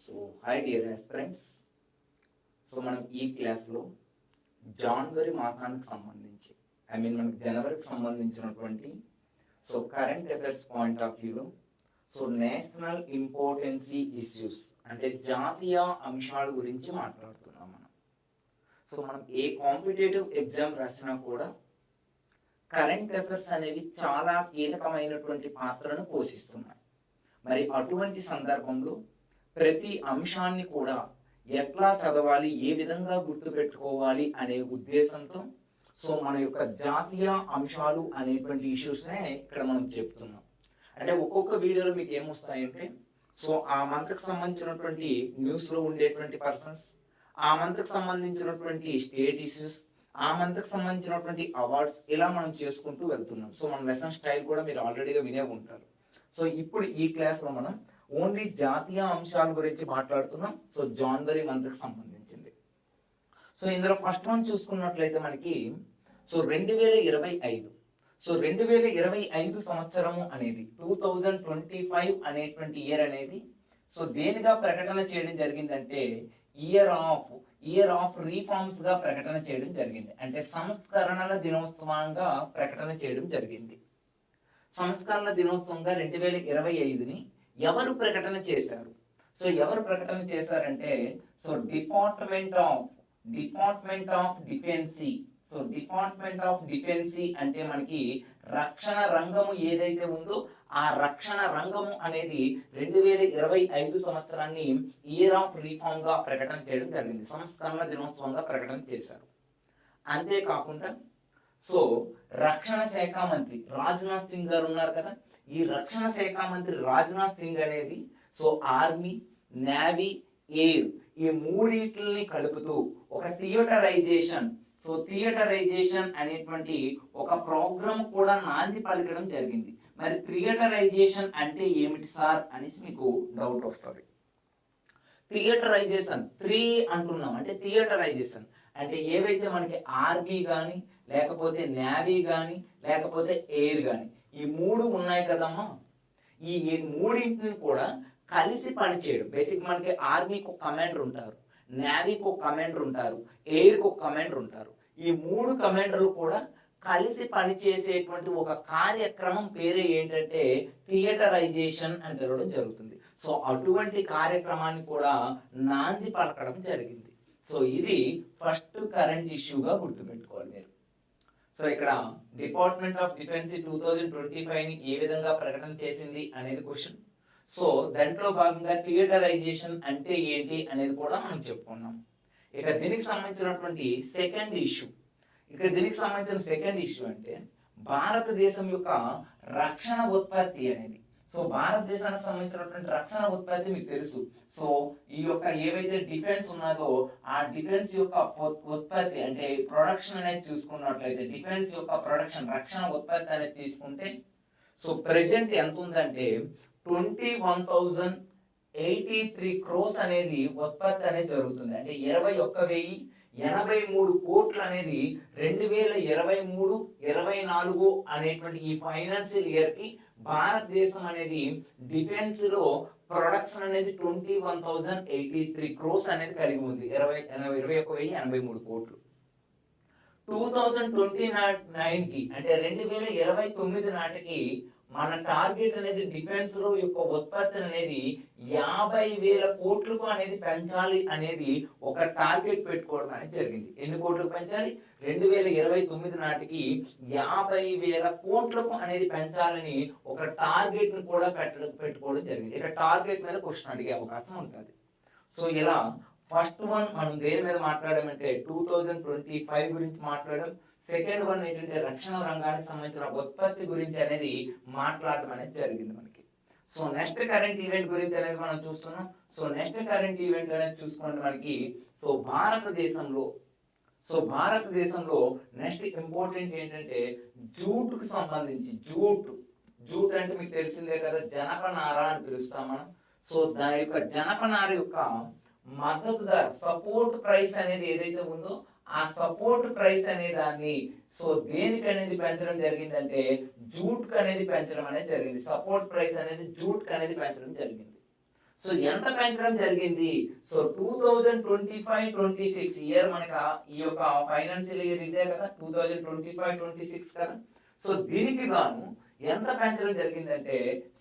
So high dear aspirants. So మనం ఈ క్లాస్లో జనవరి మాసానికి సంబంధించి మనకి జనవరికి సంబంధించినటువంటి కరెంట్ అఫైర్స్ పాయింట్ ఆఫ్ వ్యూలో నేషనల్ ఇంపార్టెన్సీ ఇష్యూస్ అంటే జాతీయ అంశాల గురించి మాట్లాడుతున్నాం మనం. మనం ఏ కాంపిటేటివ్ ఎగ్జామ్ రాసినా కూడా కరెంట్ అఫైర్స్ అనేవి చాలా కీలకమైనటువంటి పాత్రను పోషిస్తున్నాయి. మరి అటువంటి సందర్భంలో ప్రతి అంశాన్ని కూడా ఎట్లా చదవాలి, ఏ విధంగా గుర్తుపెట్టుకోవాలి అనే ఉద్దేశంతో మన యొక్క జాతీయ అంశాలు అనేటువంటి ఇష్యూస్నే ఇక్కడ మనం చెప్తున్నాం. అంటే ఒక్కొక్క వీడియోలో మీకు ఏమొస్తాయంటే ఆ మంత్కి సంబంధించినటువంటి న్యూస్లో ఉండేటువంటి పర్సన్స్, ఆ మంత్కి సంబంధించినటువంటి స్టేట్ ఇష్యూస్, ఆ మంత్కి సంబంధించినటువంటి అవార్డ్స్, ఇలా మనం చేసుకుంటూ వెళ్తున్నాం. మన లెసన్ స్టైల్ కూడా మీరు ఆల్రెడీగా వినే ఉంటారు. ఇప్పుడు ఈ క్లాస్లో మనం ఓన్లీ జాతీయ అంశాల గురించి మాట్లాడుతున్నాం. జనవరి మంత్కి సంబంధించింది. ఇందులో ఫస్ట్ వన్ చూసుకున్నట్లయితే మనకి 2025 2025 సంవత్సరము అనేది 2025 అనేటువంటి ఇయర్ అనేది దేనిగా ప్రకటన చేయడం జరిగిందంటే ఇయర్ ఆఫ్ రీఫార్మ్స్ గా ప్రకటన చేయడం జరిగింది. అంటే సంస్కరణల దినోత్సవంగా ప్రకటన చేయడం జరిగింది. సంస్కరణ దినోత్సవంగా 2025ని ఎవరు ప్రకటన చేశారు? ఎవరు ప్రకటన చేశారంటే department of defence. Department of defence అంటే మనకి రక్షణ రంగము ఏదైతే ఉందో ఆ రక్షణ రంగము అనేది 2025 సంవత్సరాన్ని ఇయర్ ఆఫ్ రీఫార్మ్ గా ప్రకటన చేయడం జరిగింది. సంస్కరణ దినోత్సవంగా ప్రకటన చేశారు. అంతేకాకుండా రక్షణ శాఖ మంత్రి రాజ్నాథ్ సింగ్ గారు ఉన్నారు కదా, ఈ రక్షణ శాఖ మంత్రి రాజ్నాథ్ సింగ్ అనేది ఆర్మీ, నేవీ, ఎయిర్ ఈ మూడింటిని కలుపుతూ ఒక థియేటరైజేషన్ అనేటువంటి ఒక ప్రోగ్రామ్ కూడా నాంది పలకడం జరిగింది. మరి థియేటరైజేషన్ అంటే ఏమిటి సార్ అనేసి మీకు డౌట్ వస్తుంది. థియేటరైజేషన్ 3 అంటున్నాం. అంటే థియేటరైజేషన్ అంటే ఏవైతే మనకి ఆర్మీ కానీ, లేకపోతే నేవీ కానీ, లేకపోతే ఎయిర్ కానీ ఈ 3 ఉన్నాయి కదమ్మా, ఈ మూడింటిని కూడా కలిసి పనిచేయడం. బేసిక్ మనకి ఆర్మీకి ఒక కమాండర్ ఉంటారు, నేవీకి ఒక కమాండర్ ఉంటారు, ఎయిర్కి ఒక కమాండర్ ఉంటారు. ఈ 3 కమాండర్లు కూడా కలిసి పనిచేసేటువంటి ఒక కార్యక్రమం పేరే ఏంటంటే థియేటరైజేషన్ అని పిలవడం జరుగుతుంది. అటువంటి కార్యక్రమాన్ని కూడా నాంది పలకడం జరిగింది. ఇది ఫస్ట్ కరెంట్ ఇష్యూగా గుర్తుపెట్టుకోవాలి మీరు. ఇక్కడ డిపార్ట్మెంట్ ఆఫ్ డిఫెన్స్ 2025ని ఏ విధంగా ప్రకటన చేసింది అనేది క్వశ్చన్. దాంట్లో భాగంగా థియేటరైజేషన్ అంటే ఏంటి అనేది కూడా మనం చెప్పుకున్నాం. ఇక దీనికి సంబంధించినటువంటి సెకండ్ ఇష్యూ అంటే భారతదేశం యొక్క రక్షణ ఉత్పత్తి అనేది. భారతదేశానికి సంబంధించినటువంటి రక్షణ ఉత్పత్తి మీకు తెలుసు. ఈ యొక్క ఏవైతే డిఫెన్స్ ఉన్నదో ఆ డిఫెన్స్ యొక్క ఉత్పత్తి అంటే ప్రొడక్షన్ అనేది చూసుకున్నట్లయితే డిఫెన్స్ యొక్క ప్రొడక్షన్ రక్షణ ఉత్పత్తి అనేది తీసుకుంటే ప్రెసెంట్ ఎంత ఉందంటే 21,083 crores అనేది ఉత్పత్తి అనేది జరుగుతుంది. అంటే 21,083 కోట్లు అనేది 2023-24 అనేటువంటి ఈ ఫైనాన్షియల్ ఇయర్ కి భారతదేశం అనేది డిఫెన్స్ లో ప్రొడక్షన్ అనేది 21,083 crores అనేది కలిగి ఉంది. 21,083 కోట్లు. 2029 అంటే 2029 నాటికి మన టార్గెట్ అనేది డిఫెన్స్ లో యొక్క ఉత్పత్తి అనేది 50,000 కోట్లకు అనేది పెంచాలి అనేది ఒక టార్గెట్ పెట్టుకోవడం అనేది జరిగింది. ఎన్ని కోట్లకు పెంచాలి? 2029 నాటికి 50,000 కోట్లకు అనేది పెంచాలని ఒక టార్గెట్ ను కూడా పెట్టుకోవడం జరిగింది. ఇక టార్గెట్ మీద క్వశ్చన్ అడిగే అవకాశం ఉంటుంది. ఇలా ఫస్ట్ వన్ మనం దేని మీద మాట్లాడామంటే 2025 గురించి మాట్లాడడం. సెకండ్ వన్ ఏంటంటే రక్షణ రంగానికి సంబంధించిన ఉత్పత్తి గురించి అనేది మాట్లాడడం అనేది జరిగింది మనకి. నెక్స్ట్ కరెంట్ ఈవెంట్ గురించి అనేది మనం చూస్తున్నాం. నెక్స్ట్ కరెంట్ ఈవెంట్ అనేది చూసుకుంటే మనకి భారతదేశంలో నెక్స్ట్ ఇంపార్టెంట్ ఏంటంటే జూట్కు సంబంధించి జూట్ అంటే మీకు తెలిసిందే కదా, జనపనార అని పిలుస్తాం మనం. దాని యొక్క జనపనార యొక్క మద్దతు ధర సపోర్ట్ ప్రైస్ అనేది ఏదైతే ఉందో ఆ సపోర్ట్ ప్రైస్ అనే దాన్ని దేనికి అనేది పెంచడం జరిగిందంటే జూట్ అనేది పెంచడం అనేది జరిగింది. సపోర్ట్ ప్రైస్ అనేది జూట్ అనేది పెంచడం జరిగింది. సో ఎంత పెంచడం జరిగింది? సో 2025-26 ఇయర్ మనకి ఈ యొక్క ఫైనాన్షియల్ ఇయర్ ఇదే కదా, 2025-26 కదా. సో దీనికి గాను ఎంత పెంచడం జరిగిందంటే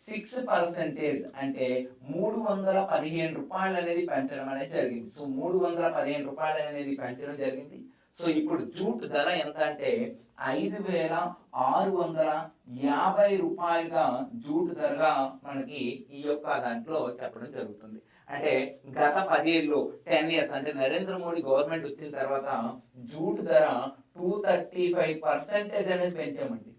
6%, అంటే 315 రూపాయలు అనేది పెంచడం అనేది జరిగింది. సో 315 రూపాయలు అనేది పెంచడం జరిగింది. సో ఇప్పుడు జూట్ ధర ఎంత అంటే 5,650 రూపాయలుగా జూట్ ధరగా మనకి ఈ యొక్క దాంట్లో చెప్పడం జరుగుతుంది. అంటే గత 10 ఏళ్ళు 10 ఇయర్స్ అంటే నరేంద్ర మోడీ గవర్నమెంట్ వచ్చిన తర్వాత జూట్ ధర 235% అనేది పెంచామండి.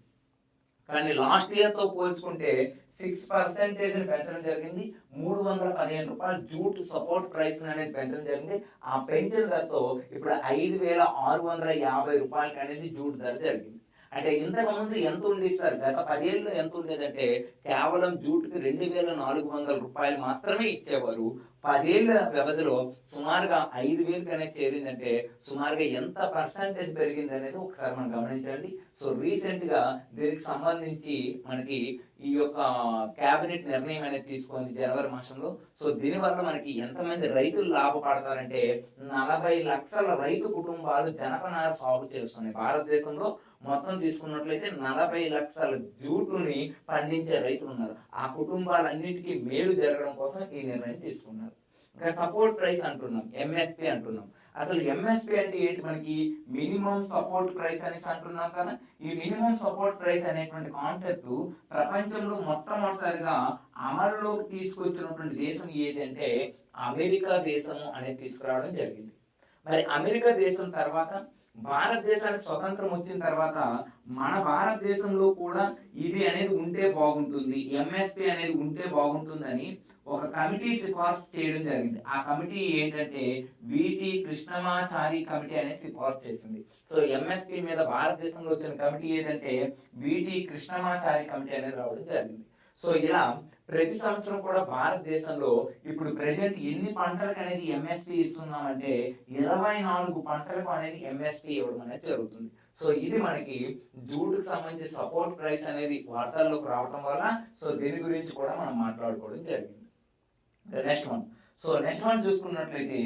కానీ లాస్ట్ ఇయర్ తో పోల్చుకుంటే 6% పెంచడం జరిగింది. 315 రూపాయలు జూట్ సపోర్ట్ ప్రైస్ అనేది పెంచడం జరిగింది. ఆ పెంచిన ధరతో ఇప్పుడు 5,650 రూపాయలకి అనేది జూట్ ధర జరిగింది. అంటే ఇంతకు ముందు ఎంత ఉండేది సార్? గత 10 ఏళ్ళలో ఎంత ఉండేదంటే కేవలం జూట్కి 2,400 రూపాయలు మాత్రమే ఇచ్చేవారు. 10 ఏళ్ళ వ్యవధిలో సుమారుగా 5,000 అనేది చేరిందంటే సుమారుగా ఎంత పర్సంటేజ్ పెరిగింది అనేది ఒకసారి మనం గమనించండి. సో రీసెంట్ గా దీనికి సంబంధించి మనకి ఈ యొక్క కేబినెట్ నిర్ణయం అనేది తీసుకుంది జనవరి మాసంలో. సో దీనివల్ల మనకి ఎంతమంది రైతులు లాభపడతారంటే 40 లక్షల రైతు కుటుంబాలు జనపనార సాగు చేస్తున్నాయి. భారతదేశంలో మొత్తం తీసుకున్నట్లయితే 40 లక్షల జూటుని పండించే రైతులు ఉన్నారు. ఆ కుటుంబాలన్నిటికీ మేలు జరగడం కోసం ఈ నిర్ణయం తీసుకున్నారు. ఇంకా సపోర్ట్ ప్రైస్ అంటున్నాం, ఎంఎస్పి అంటున్నాం. అసలు ఎంఎస్పి అంటే ఏంటి? మనకి మినిమం సపోర్ట్ ప్రైస్ అనేసి అంటున్నాం కదా. ఈ మినిమం సపోర్ట్ ప్రైస్ అనేటువంటి కాన్సెప్ట్ ప్రపంచంలో మొట్టమొదటిసారిగా అమలులోకి తీసుకొచ్చినటువంటి దేశం ఏదంటే అమెరికా దేశము అనేది తీసుకురావడం జరిగింది. మరి అమెరికా దేశం తర్వాత భారతదేశానికి స్వతంత్రం వచ్చిన తర్వాత మన భారతదేశంలో కూడా ఇది అనేది ఉంటే బాగుంటుంది, ఎంఎస్పి అనేది ఉంటే బాగుంటుందని ఒక కమిటీ సిఫార్సు చేయడం జరిగింది. ఆ కమిటీ ఏంటంటే విటి కృష్ణమాచారి కమిటీ అనేది సిఫార్సు చేసింది. సో ఎంఎస్పి మీద భారతదేశంలో వచ్చిన కమిటీ ఏదంటే విటి కృష్ణమాచారి కమిటీ అనేది రావడం జరిగింది. సో ఇలా ప్రతి సంవత్సరం కూడా భారతదేశంలో ఇప్పుడు ప్రెజెంట్ ఎన్ని పంటలకు అనేది ఎంఎస్పి ఇస్తున్నామంటే 24 పంటలకు అనేది ఎంఎస్పి ఇవ్వడం అనేది జరుగుతుంది. సో ఇది మనకి జూట్కి సంబంధించి సపోర్ట్ ప్రైస్ అనేది వార్తల్లోకి రావడం వల్ల సో దీని గురించి కూడా మనం మాట్లాడుకోవడం జరిగింది. నెక్స్ట్ వన్ చూసుకున్నట్లయితే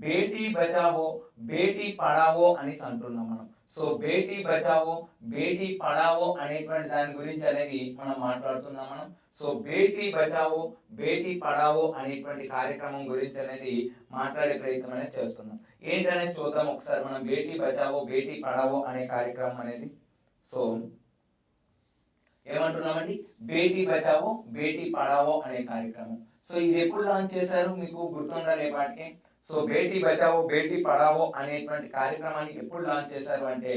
బేటీ బచావో బేటీ పడావో అనేసి అంటున్నాం మనం. సో బేటీ బచావో బేటీ పడావో అనేటువంటి దాని గురించి అనేది మనం మాట్లాడుతున్నాం మనం. సో బేటీ బచావో బేటీ పడావో అనేటువంటి కార్యక్రమం గురించి అనేది మాట్లాడే ప్రయత్నం అనేది చేస్తున్నాం. ఏంటనేది చూద్దాం ఒకసారి మనం. బేటీ బచావో బేటీ పడావో అనే కార్యక్రమం అనేది సో ఏమంటున్నామండి? బేటీ బచావో బేటీ పడావో అనే కార్యక్రమం. సో ఇది ఎప్పుడు లాంచ్ చేశారు మీకు గుర్తుండాలి వాటికి. సో బేటీ బచావో బేటీ పడావో అనేటువంటి కార్యక్రమాన్ని ఎప్పుడు లాంచ్ చేశారు అంటే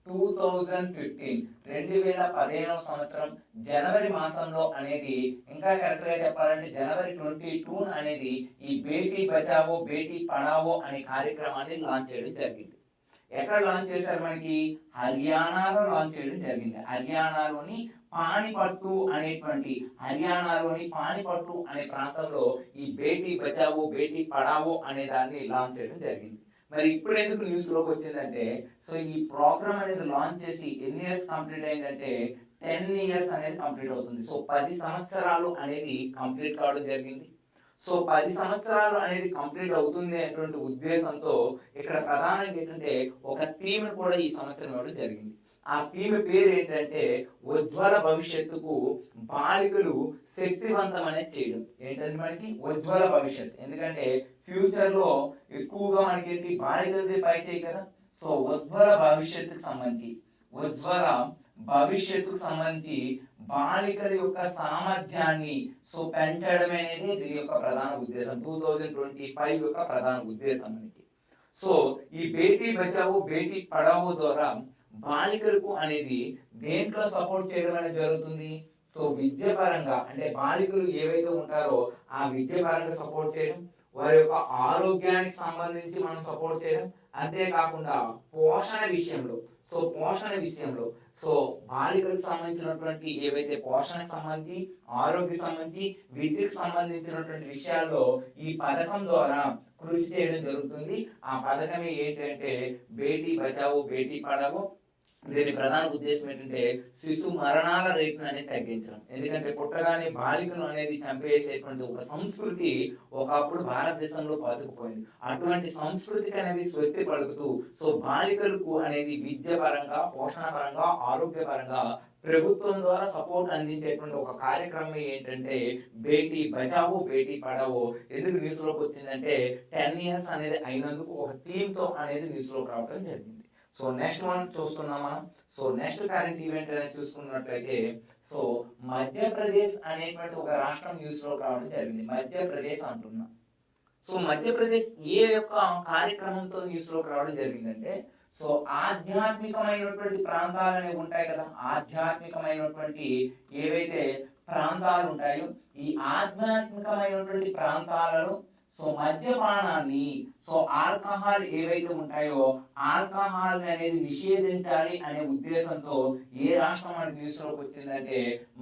2015 సంవత్సరం జనవరి మాసంలో అనేది, ఇంకా కరెక్ట్ గా చెప్పాలంటే జనవరి 22 అనేది ఈ బేటీ బచావో బేటీ పడావో అనే కార్యక్రమాన్ని లాంచ్ చేయడం జరిగింది. ఎక్కడ లాంచ్ చేశారు? మనకి హర్యానాలో లాంచ్ చేయడం జరిగింది. హర్యానాలోని పానిపట్టు అనే ప్రాంతంలో ఈ బేటీ బచావో బేటీ పడావో అనే దాన్ని లాంచ్ చేయడం జరిగింది. మరి ఇప్పుడు ఎందుకు న్యూస్ లోకి వచ్చిందంటే సో ఈ ప్రోగ్రామ్ అనేది లాంచ్ చేసి ఎన్ని ఇయర్స్ కంప్లీట్ అయిందంటే 10 ఇయర్స్ అనేది కంప్లీట్ అవుతుంది. సో 10 సంవత్సరాలు అనేది కంప్లీట్ కావడం జరిగింది. సో 10 సంవత్సరాలు అనేది కంప్లీట్ అవుతుంది అనేటువంటి ఉద్దేశంతో ఇక్కడ ప్రధానంగా ఏంటంటే ఒక థీమ్ కూడా ఈ సంవత్సరం ఇవ్వడం జరిగింది. ఆ థీమ్ పేరు ఏంటంటే ఉజ్వల భవిష్యత్తుకు బాలికలు శక్తివంతం అనేది చేయడం. ఏంటంటే మనకి ఉజ్వల భవిష్యత్తు, ఎందుకంటే ఫ్యూచర్ లో ఎక్కువగా మనకి ఏంటి బాలికలది పై చేయి కదా. సో ఉజ్వల భవిష్యత్తుకు సంబంధించి బాలికల యొక్క సామర్థ్యాన్ని సో పెంచడం అనేది దీని యొక్క ప్రధాన ఉద్దేశం. 2025 యొక్క ప్రధాన ఉద్దేశం మనకి. సో ఈ బేటీ బచావో బేటీ పడావో ద్వారా బాలికలకు అనేది దేంట్లో సపోర్ట్ చేయడం అనేది జరుగుతుంది? సో విద్య పరంగా, అంటే బాలికలు ఏవైతే ఉంటారో ఆ విద్య పరంగా సపోర్ట్ చేయడం, వారి యొక్క ఆరోగ్యానికి సంబంధించి మనం సపోర్ట్ చేయడం, అంతేకాకుండా పోషణ విషయంలో సో బాలికలకు సంబంధించినటువంటి ఏవైతే పోషణకు సంబంధించి, ఆరోగ్య సంబంధించి, విద్యకు సంబంధించినటువంటి విషయాల్లో ఈ పథకం ద్వారా కృషి చేయడం జరుగుతుంది. ఆ పథకమే ఏంటంటే బేటీ బచావో బేటీ పడావో దీని ప్రధాన ఉద్దేశం ఏంటంటే శిశు మరణాల రేటును అనేది తగ్గించడం. ఎందుకంటే పుట్టగానే బాలికను అనేది చంపేసేటువంటి ఒక సంస్కృతి ఒకప్పుడు భారతదేశంలో పాతుకుపోయింది. అటువంటి సంస్కృతికి అనేది స్వస్తి పలుకుతూ సో బాలికలకు అనేది విద్య పరంగా, పోషణ పరంగా, ఆరోగ్య పరంగా ప్రభుత్వం ద్వారా సపోర్ట్ అందించేటువంటి ఒక కార్యక్రమం ఏంటంటే బేటీ బచావో బేటీ పడావో. ఎందుకు న్యూస్లోకి వచ్చిందంటే 10 years అనేది అయినందుకు ఒక థీమ్తో అనేది న్యూస్లోకి రావడం జరిగింది. సో నెక్స్ట్ వన్ చూస్తున్నాం మనం. సో నెక్స్ట్ కరెంట్ ఈవెంట్ అనేది చూసుకున్నట్లయితే సో మధ్యప్రదేశ్ అనేటువంటి ఒక రాష్ట్రం న్యూస్లోకి రావడం జరిగింది. మధ్యప్రదేశ్ అంటున్నా. సో మధ్యప్రదేశ్ ఏ యొక్క కార్యక్రమంతో న్యూస్లోకి రావడం జరిగిందంటే సో ఆధ్యాత్మికమైనటువంటి ప్రాంతాలు అనేవి ఉంటాయి కదా, ఆధ్యాత్మికమైనటువంటి ఏవైతే ప్రాంతాలు ఉంటాయో ఈ ఆధ్యాత్మికమైనటువంటి ప్రాంతాలలో సో మద్యపానాన్ని సో ఆల్కహాల్ ఏవైతే ఉంటాయో ఆల్కహాల్ అనేది నిషేధించాలి అనే ఉద్దేశంతో ఏ రాష్ట్రం మనకి న్యూస్లోకి వచ్చిందంటే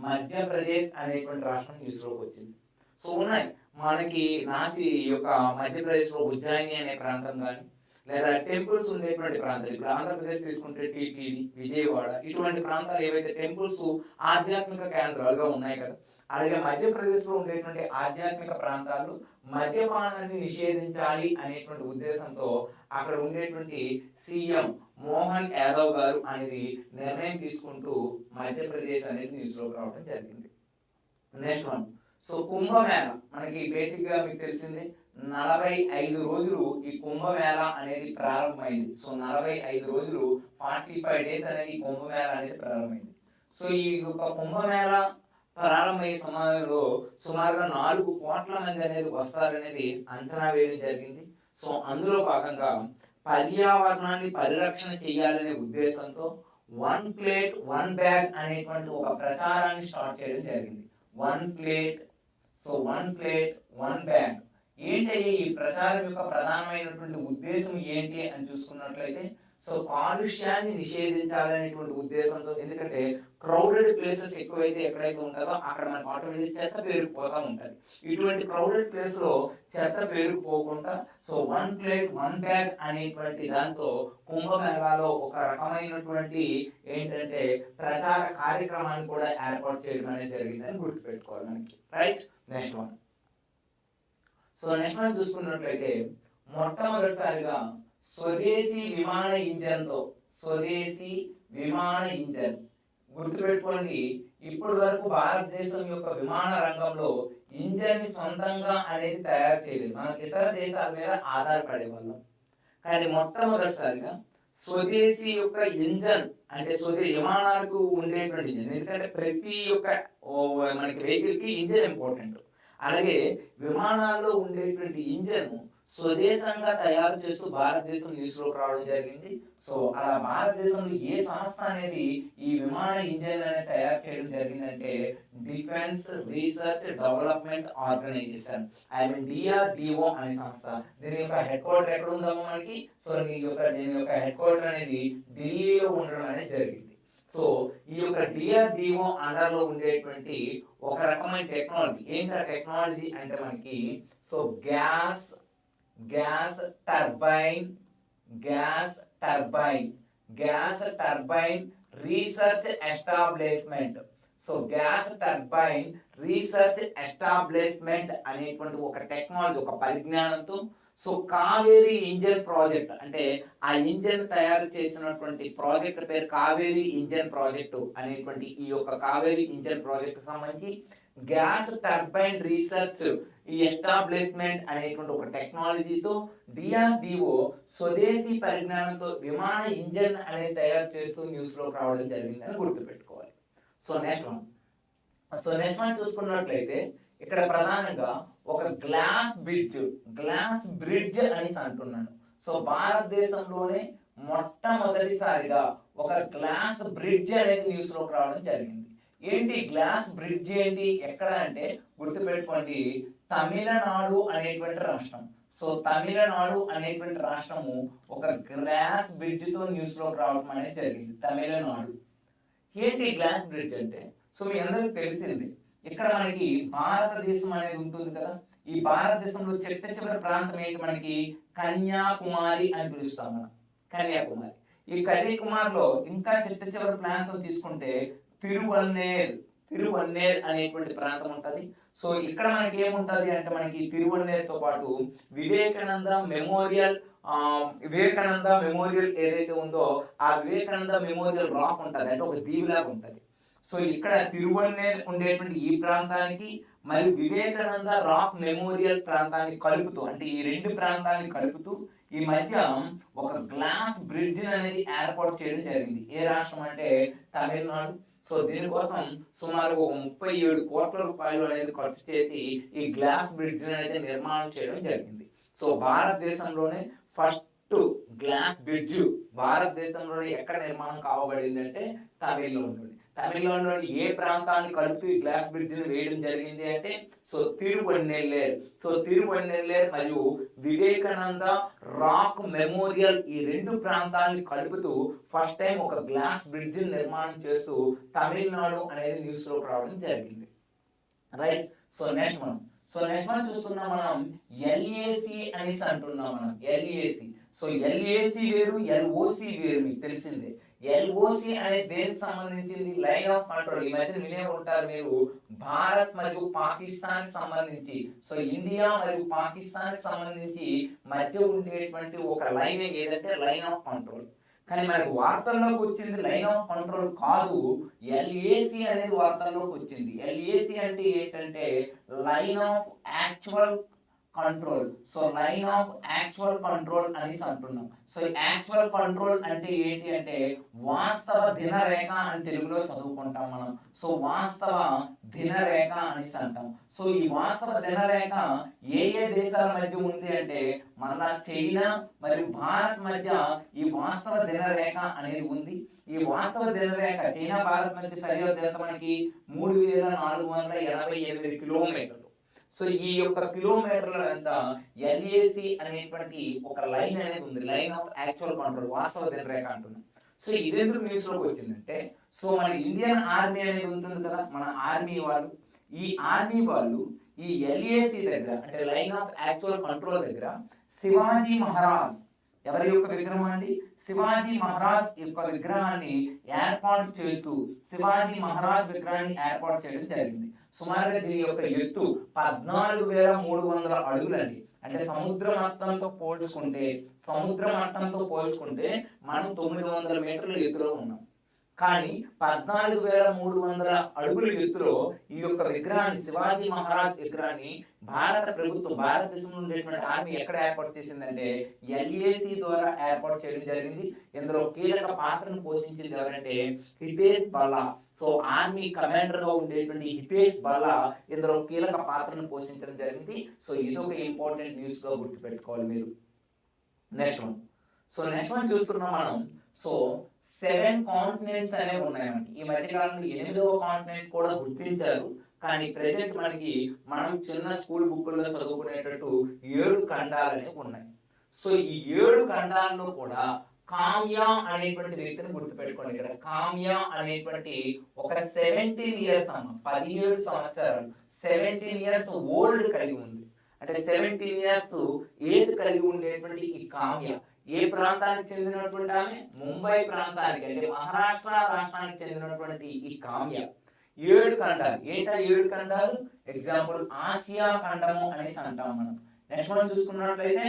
మధ్యప్రదేశ్ అనేటువంటి రాష్ట్రం న్యూస్లోకి వచ్చింది. సో ఉన్నాయి మనకి నాసి యొక్క మధ్యప్రదేశ్లో ఉజ్జయిని అనే ప్రాంతం కానీ లేదా టెంపుల్స్ ఉండేటువంటి ప్రాంతాలు, ఇప్పుడు ఆంధ్రప్రదేశ్ తీసుకుంటే టీటీడీ, విజయవాడ ఇటువంటి ప్రాంతాలు ఏవైతే టెంపుల్స్ ఆధ్యాత్మిక కేంద్రాలుగా ఉన్నాయి కదా, అలాగే మధ్యప్రదేశ్లో ఉండేటువంటి ఆధ్యాత్మిక ప్రాంతాలు మద్యపానాన్ని నిషేధించాలి అనేటువంటి ఉద్దేశంతో అక్కడ ఉండేటువంటి సీఎం మోహన్ యాదవ్ గారు అనేది నిర్ణయం తీసుకుంటూ మధ్యప్రదేశ్ అనేది న్యూస్లోకి రావడం జరిగింది. నెక్స్ట్ వన్ సో కుంభమేళ మనకి బేసిక్గా మీకు తెలిసింది 45 రోజులు ఈ కుంభమేళ అనేది ప్రారంభమైంది. సో 45 రోజులు 45 days అనేది కుంభమేళ అనేది ప్రారంభమైంది. సో ఈ యొక్క కుంభమేళ ప్రారంభమయ్యే సమయంలో సుమారుగా 4 కోట్ల మంది అనేది వస్తారనేది అంచనా వేయడం జరిగింది. సో అందులో భాగంగా పర్యావరణాన్ని పరిరక్షణ చేయాలనే ఉద్దేశంతో 1 plate 1 bag అనేటువంటి ఒక ప్రచారాన్ని స్టార్ట్ చేయడం జరిగింది. 1 plate సో 1 plate 1 bag ఏంటి ఈ ప్రచారం యొక్క ప్రధానమైనటువంటి ఉద్దేశం ఏంటి అని చూసుకున్నట్లయితే సో కాలుష్యాన్ని నిషేధించాలనేటువంటి ఉద్దేశంతో. ఎందుకంటే క్రౌడెడ్ ప్లేసెస్ ఎక్కువైతే ఎక్కడైతే ఉంటుందో అక్కడ మనకు ఆటోమేటిక్ చెత్త పేరుకుపోతూ ఉంటుంది. ఇటువంటి క్రౌడెడ్ ప్లేస్లో చెత్త పేరుకుపోకుండా సో 1 plate 1 bag అనేటువంటి దాంతో కుంభమేళాలో ఒక రకమైనటువంటి ఏంటంటే ప్రచార కార్యక్రమాన్ని కూడా ఏర్పాటు చేయడం అనేది జరిగిందని గుర్తుపెట్టుకోవాలి మనకి. Right. Next one so next one చూసుకున్నట్లయితే మొట్టమొదటిసారిగా స్వదేశీ విమాన ఇంజన్తో, స్వదేశీ విమాన ఇంజన్ గుర్తుపెట్టుకోండి. ఇప్పటి వరకు భారతదేశం యొక్క విమాన రంగంలో ఇంజన్ ని సొంతంగా అనేది తయారు చేయలేదు. మనం ఇతర దేశాల మీద ఆధారపడే వాళ్ళం. కానీ మొట్టమొదటిసారిగా స్వదేశీ యొక్క ఇంజన్ అంటే విమానాలకు ఉండేటువంటి ఇంజన్. ఎందుకంటే ప్రతి ఒక్క మనకి వెహికల్ కి ఇంజన్ ఇంపార్టెంట్. అలాగే విమానాల్లో ఉండేటువంటి ఇంజన్ స్వదేశంగా తయారు చేస్తూ భారతదేశం న్యూస్లోకి రావడం జరిగింది. సో అలా భారతదేశంలో ఏ సంస్థ అనేది ఈ విమాన ఇంజన్ అనేది తయారు చేయడం జరిగిందంటే defence research development organisation, DRDO అనే సంస్థ. దీని యొక్క హెడ్ క్వార్టర్ ఎక్కడ ఉందామో మనకి. సో దీని యొక్క హెడ్ క్వార్టర్ అనేది ఢిల్లీలో ఉండడం అనేది జరిగింది. సో ఈ యొక్క DRDO అండర్లో ఉండేటువంటి ఒక రకమైన టెక్నాలజీ ఏంటి ఆ టెక్నాలజీ అంటే మనకి so gas turbine research establishment. So gas turbine research establishment అనేటువంటి ఒక టెక్నాలజీ, ఒక పరిజ్ఞానంతో సో కావేరీ ఇంజన్ ప్రాజెక్ట్ అంటే ఆ ఇంజన్ తయారు చేసినటువంటి ప్రాజెక్ట్ పేరు కావేరీ ఇంజన్ ప్రాజెక్టు అనేటువంటి ఈ యొక్క కావేరీ ఇంజన్ ప్రాజెక్ట్ సంబంధించి గ్యాస్ టర్బైన్ రీసెర్చ్ ఈ ఎస్టాబ్లిష్మెంట్ అనేటువంటి ఒక టెక్నాలజీతో DRDO స్వదేశీ పరిజ్ఞానంతో విమాన ఇంజన్ అనేది తయారు చేస్తూ న్యూస్లోకి రావడం జరిగిందని గుర్తుపెట్టుకోవాలి. సో నెక్స్ట్ వన్ చూసుకున్నట్లయితే ఇక్కడ ప్రధానంగా ఒక గ్లాస్ బ్రిడ్జ్ అనేసి అంటున్నాను. సో భారతదేశంలోనే మొట్టమొదటిసారిగా ఒక గ్లాస్ బ్రిడ్జ్ అనేది న్యూస్లోకి రావడం జరిగింది. ఏంటి గ్లాస్ బ్రిడ్జ్ ఏంటి ఎక్కడ అంటే గుర్తుపెట్టుకోండి, తమిళనాడు అనేటువంటి రాష్ట్రం. సో తమిళనాడు అనేటువంటి రాష్ట్రము ఒక గ్లాస్ బ్రిడ్జ్తో న్యూస్లోకి రావడం అనేది జరిగింది. తమిళనాడు ఏంటి గ్లాస్ బ్రిడ్జ్ అంటే సో మీ అందరికి తెలిసింది ఇక్కడ మనకి భారతదేశం అనేది ఉంటుంది కదా. ఈ భారతదేశంలో చిట్ట చివరి ప్రాంతం ఏంటి మనకి కన్యాకుమారి అని పిలుస్తాం మనం. కన్యాకుమారి ఈ కన్యాకుమారిలో ఇంకా చిట్ట చివరి ప్రాంతం తీసుకుంటే తిరువన్నేర్ అనేటువంటి ప్రాంతం ఉంటుంది. సో ఇక్కడ మనకి ఏముంటది అంటే మనకి తిరువన్నేరుతో పాటు వివేకానంద మెమోరియల్ ఏదైతే ఉందో ఆ వివేకానంద మెమోరియల్ రాక్ ఉంటుంది, అంటే ఒక దీవిలాగా ఉంటుంది. సో ఇక్కడ తిరువన్నేర్ ఉండేటువంటి ఈ ప్రాంతానికి మరియు వివేకానంద రాక్ మెమోరియల్ ప్రాంతాన్ని కలుపుతూ, అంటే ఈ రెండు ప్రాంతాన్ని కలుపుతూ ఈ మధ్య ఒక గ్లాస్ బ్రిడ్జ్ అనేది ఏర్పాటు చేయడం జరిగింది. ఏ రాష్ట్రం అంటే తమిళనాడు. సో దీనికోసం సుమారు 37 కోట్ల రూపాయలు అనేది ఖర్చు చేసి ఈ గ్లాస్ బ్రిడ్జ్ అనేది నిర్మాణం చేయడం జరిగింది. సో భారతదేశంలోనే ఫస్ట్ గ్లాస్ బ్రిడ్జ్ భారతదేశంలోనే ఎక్కడ నిర్మాణం కావబడింది అంటే తమిళనాడులోని ఏ ప్రాంతాన్ని కలుపుతూ ఈ గ్లాస్ బ్రిడ్జ్ ని వేయడం జరిగింది అంటే తిరువన్నెల్లేర్ మరియు వివేకానంద రాక్ మెమోరియల్ ఈ రెండు ప్రాంతాన్ని కలుపుతూ ఫస్ట్ టైం ఒక గ్లాస్ బ్రిడ్జ్ నిర్మాణం చేస్తూ తమిళనాడు అనేది న్యూస్ లోకి రావడం జరిగింది. రైట్. సో నెక్స్ట్ మనం చూస్తున్నాం, మనం ఎల్ఏసి అనేసి అంటున్నాం. మనం ఎల్ఏసి. సో ఎల్ఏసి వేరు, ఎల్ఓసి వేరు, మీకు తెలిసిందే. ఎల్ఓసి అనేది దేనికి సంబంధించింది? Line of control. ఈ మధ్య వినే ఉంటారు మీరు, భారత్ మరియు పాకిస్తాన్ సంబంధించి. సో ఇండియా మరియు పాకిస్తాన్ సంబంధించి మధ్య ఉండేటువంటి ఒక లైన్ ఏదంటే లైన్ ఆఫ్ కంట్రోల్. కానీ మనకు వార్తల్లోకి వచ్చింది లైన్ ఆఫ్ కంట్రోల్ కాదు, ఎల్ఏసి అనేది వార్తల్లోకి వచ్చింది. ఎల్ఏసి అంటే ఏంటంటే line of actual control. So line of actual control అనేసి అంటున్నాం. సో యాక్చువల్ కంట్రోల్ అంటే ఏంటి అంటే వాస్తవ దినరేఖ అని తెలుగులో చదువుకుంటాం మనం. సో వాస్తవ దినరేఖ అనేసి అంటాం. సో ఈ వాస్తవ దినరేఖ ఏ దేశాల మధ్య ఉంది అంటే మన చైనా మరియు భారత్ మధ్య ఈ వాస్తవ దినరేఖ అనేది ఉంది. ఈ వాస్తవ దినరేఖ చైనా భారత్ మధ్య సరిహద్దు ఎంత మనకి 3488 కిలోమీటర్లు. సో ఈ యొక్క కిలోమీటర్ల ఎంత ఎల్ఏసి అనేటువంటి ఒక లైన్ అనేది ఉంది, లైన్ ఆఫ్ యాక్చువల్ కంట్రోల్, వాస్తవ దినరేఖ అంటున్నాం. సో ఇది ఎందుకు న్యూస్ లోకి వచ్చిందంటే, సో మన ఇండియన్ ఆర్మీ అనేది ఉంటుంది కదా, మన ఆర్మీ వాళ్ళు, ఈ ఆర్మీ వాళ్ళు ఈ ఎల్ఏసి దగ్గర అంటే లైన్ ఆఫ్ యాక్చువల్ కంట్రోల్ దగ్గర శివాజీ మహారాజ్ ఎవరి యొక్క విగ్రహం అండి? శివాజీ మహారాజ్ యొక్క విగ్రహాన్ని ఏర్పాటు చేస్తూ శివాజీ మహారాజ్ విగ్రహాన్ని ఏర్పాటు చేయడం జరిగింది. సుమారుగా దీని యొక్క ఎత్తు 14,300 అడుగులండి. అంటే సముద్ర మట్టంతో పోల్చుకుంటే మనం 900 మీటర్ల ఎత్తులో ఉన్నాం. కానీ 14,300 అడుగుల ఎత్తులో ఈ యొక్క విగ్రహాన్ని, శివాజీ మహారాజ్ విగ్రహాన్ని భారత ప్రభుత్వం, భారతదేశంలో ఉండేటువంటి ఆర్మీ ఎక్కడ ఏర్పాటు చేసిందంటే ఎల్ఏసి ద్వారా ఏర్పాటు చేయడం జరిగింది. ఇందులో కీలక పాత్రను పోషించింది ఎవరంటే Hitesh Balla. So army commander గా ఉండేటువంటి హితేష్ బల్లా ఇందులో కీలక పాత్రను పోషించడం జరిగింది. సో ఇది ఒక ఇంపార్టెంట్ న్యూస్ గా గుర్తుపెట్టుకోవాలి మీరు. నెక్స్ట్ వన్ చూస్తున్నాం మనం. సో 7 కాంటినెంట్స్ అనేవి ఉన్నాయి మనకి. ఈ మధ్యకాలంలో 8వ కాంటినెంట్ కూడా గుర్తించారు. కానీ ప్రెసెంట్ మనం చిన్న స్కూల్ బుక్కుల్లో చదువుకునేటట్టు 7 ఖండాలు అనేవి ఉన్నాయి. సో ఈ 7 ఖండాల్లో కూడా కామ్యా అనేటువంటి వ్యక్తిని గుర్తుపెట్టుకోండి. ఇక్కడ కామ్యా అనేటువంటి ఒక 17 ఇయర్స్ 17 సంవత్సరాలు 17 ఇయర్స్ ఓల్డ్ కలిగి ఉంది. అంటే 17 ఇయర్స్ ఏజ్ కలిగి ఉండేటువంటి ఈ కామ్య ఏ ప్రాంతానికి చెందినటువంటి ఆమె? ముంబై ప్రాంతానికి, అంటే మహారాష్ట్ర రాష్ట్రానికి చెందినటువంటి ఈ కామ్య 7 ఖండాలు. ఏంటా 7 ఖండాలు? ఎగ్జాంపుల్ ఆసియా ఖండము అనేసి అంటాం మనం. నెక్స్ట్ మనం చూసుకున్నట్లయితే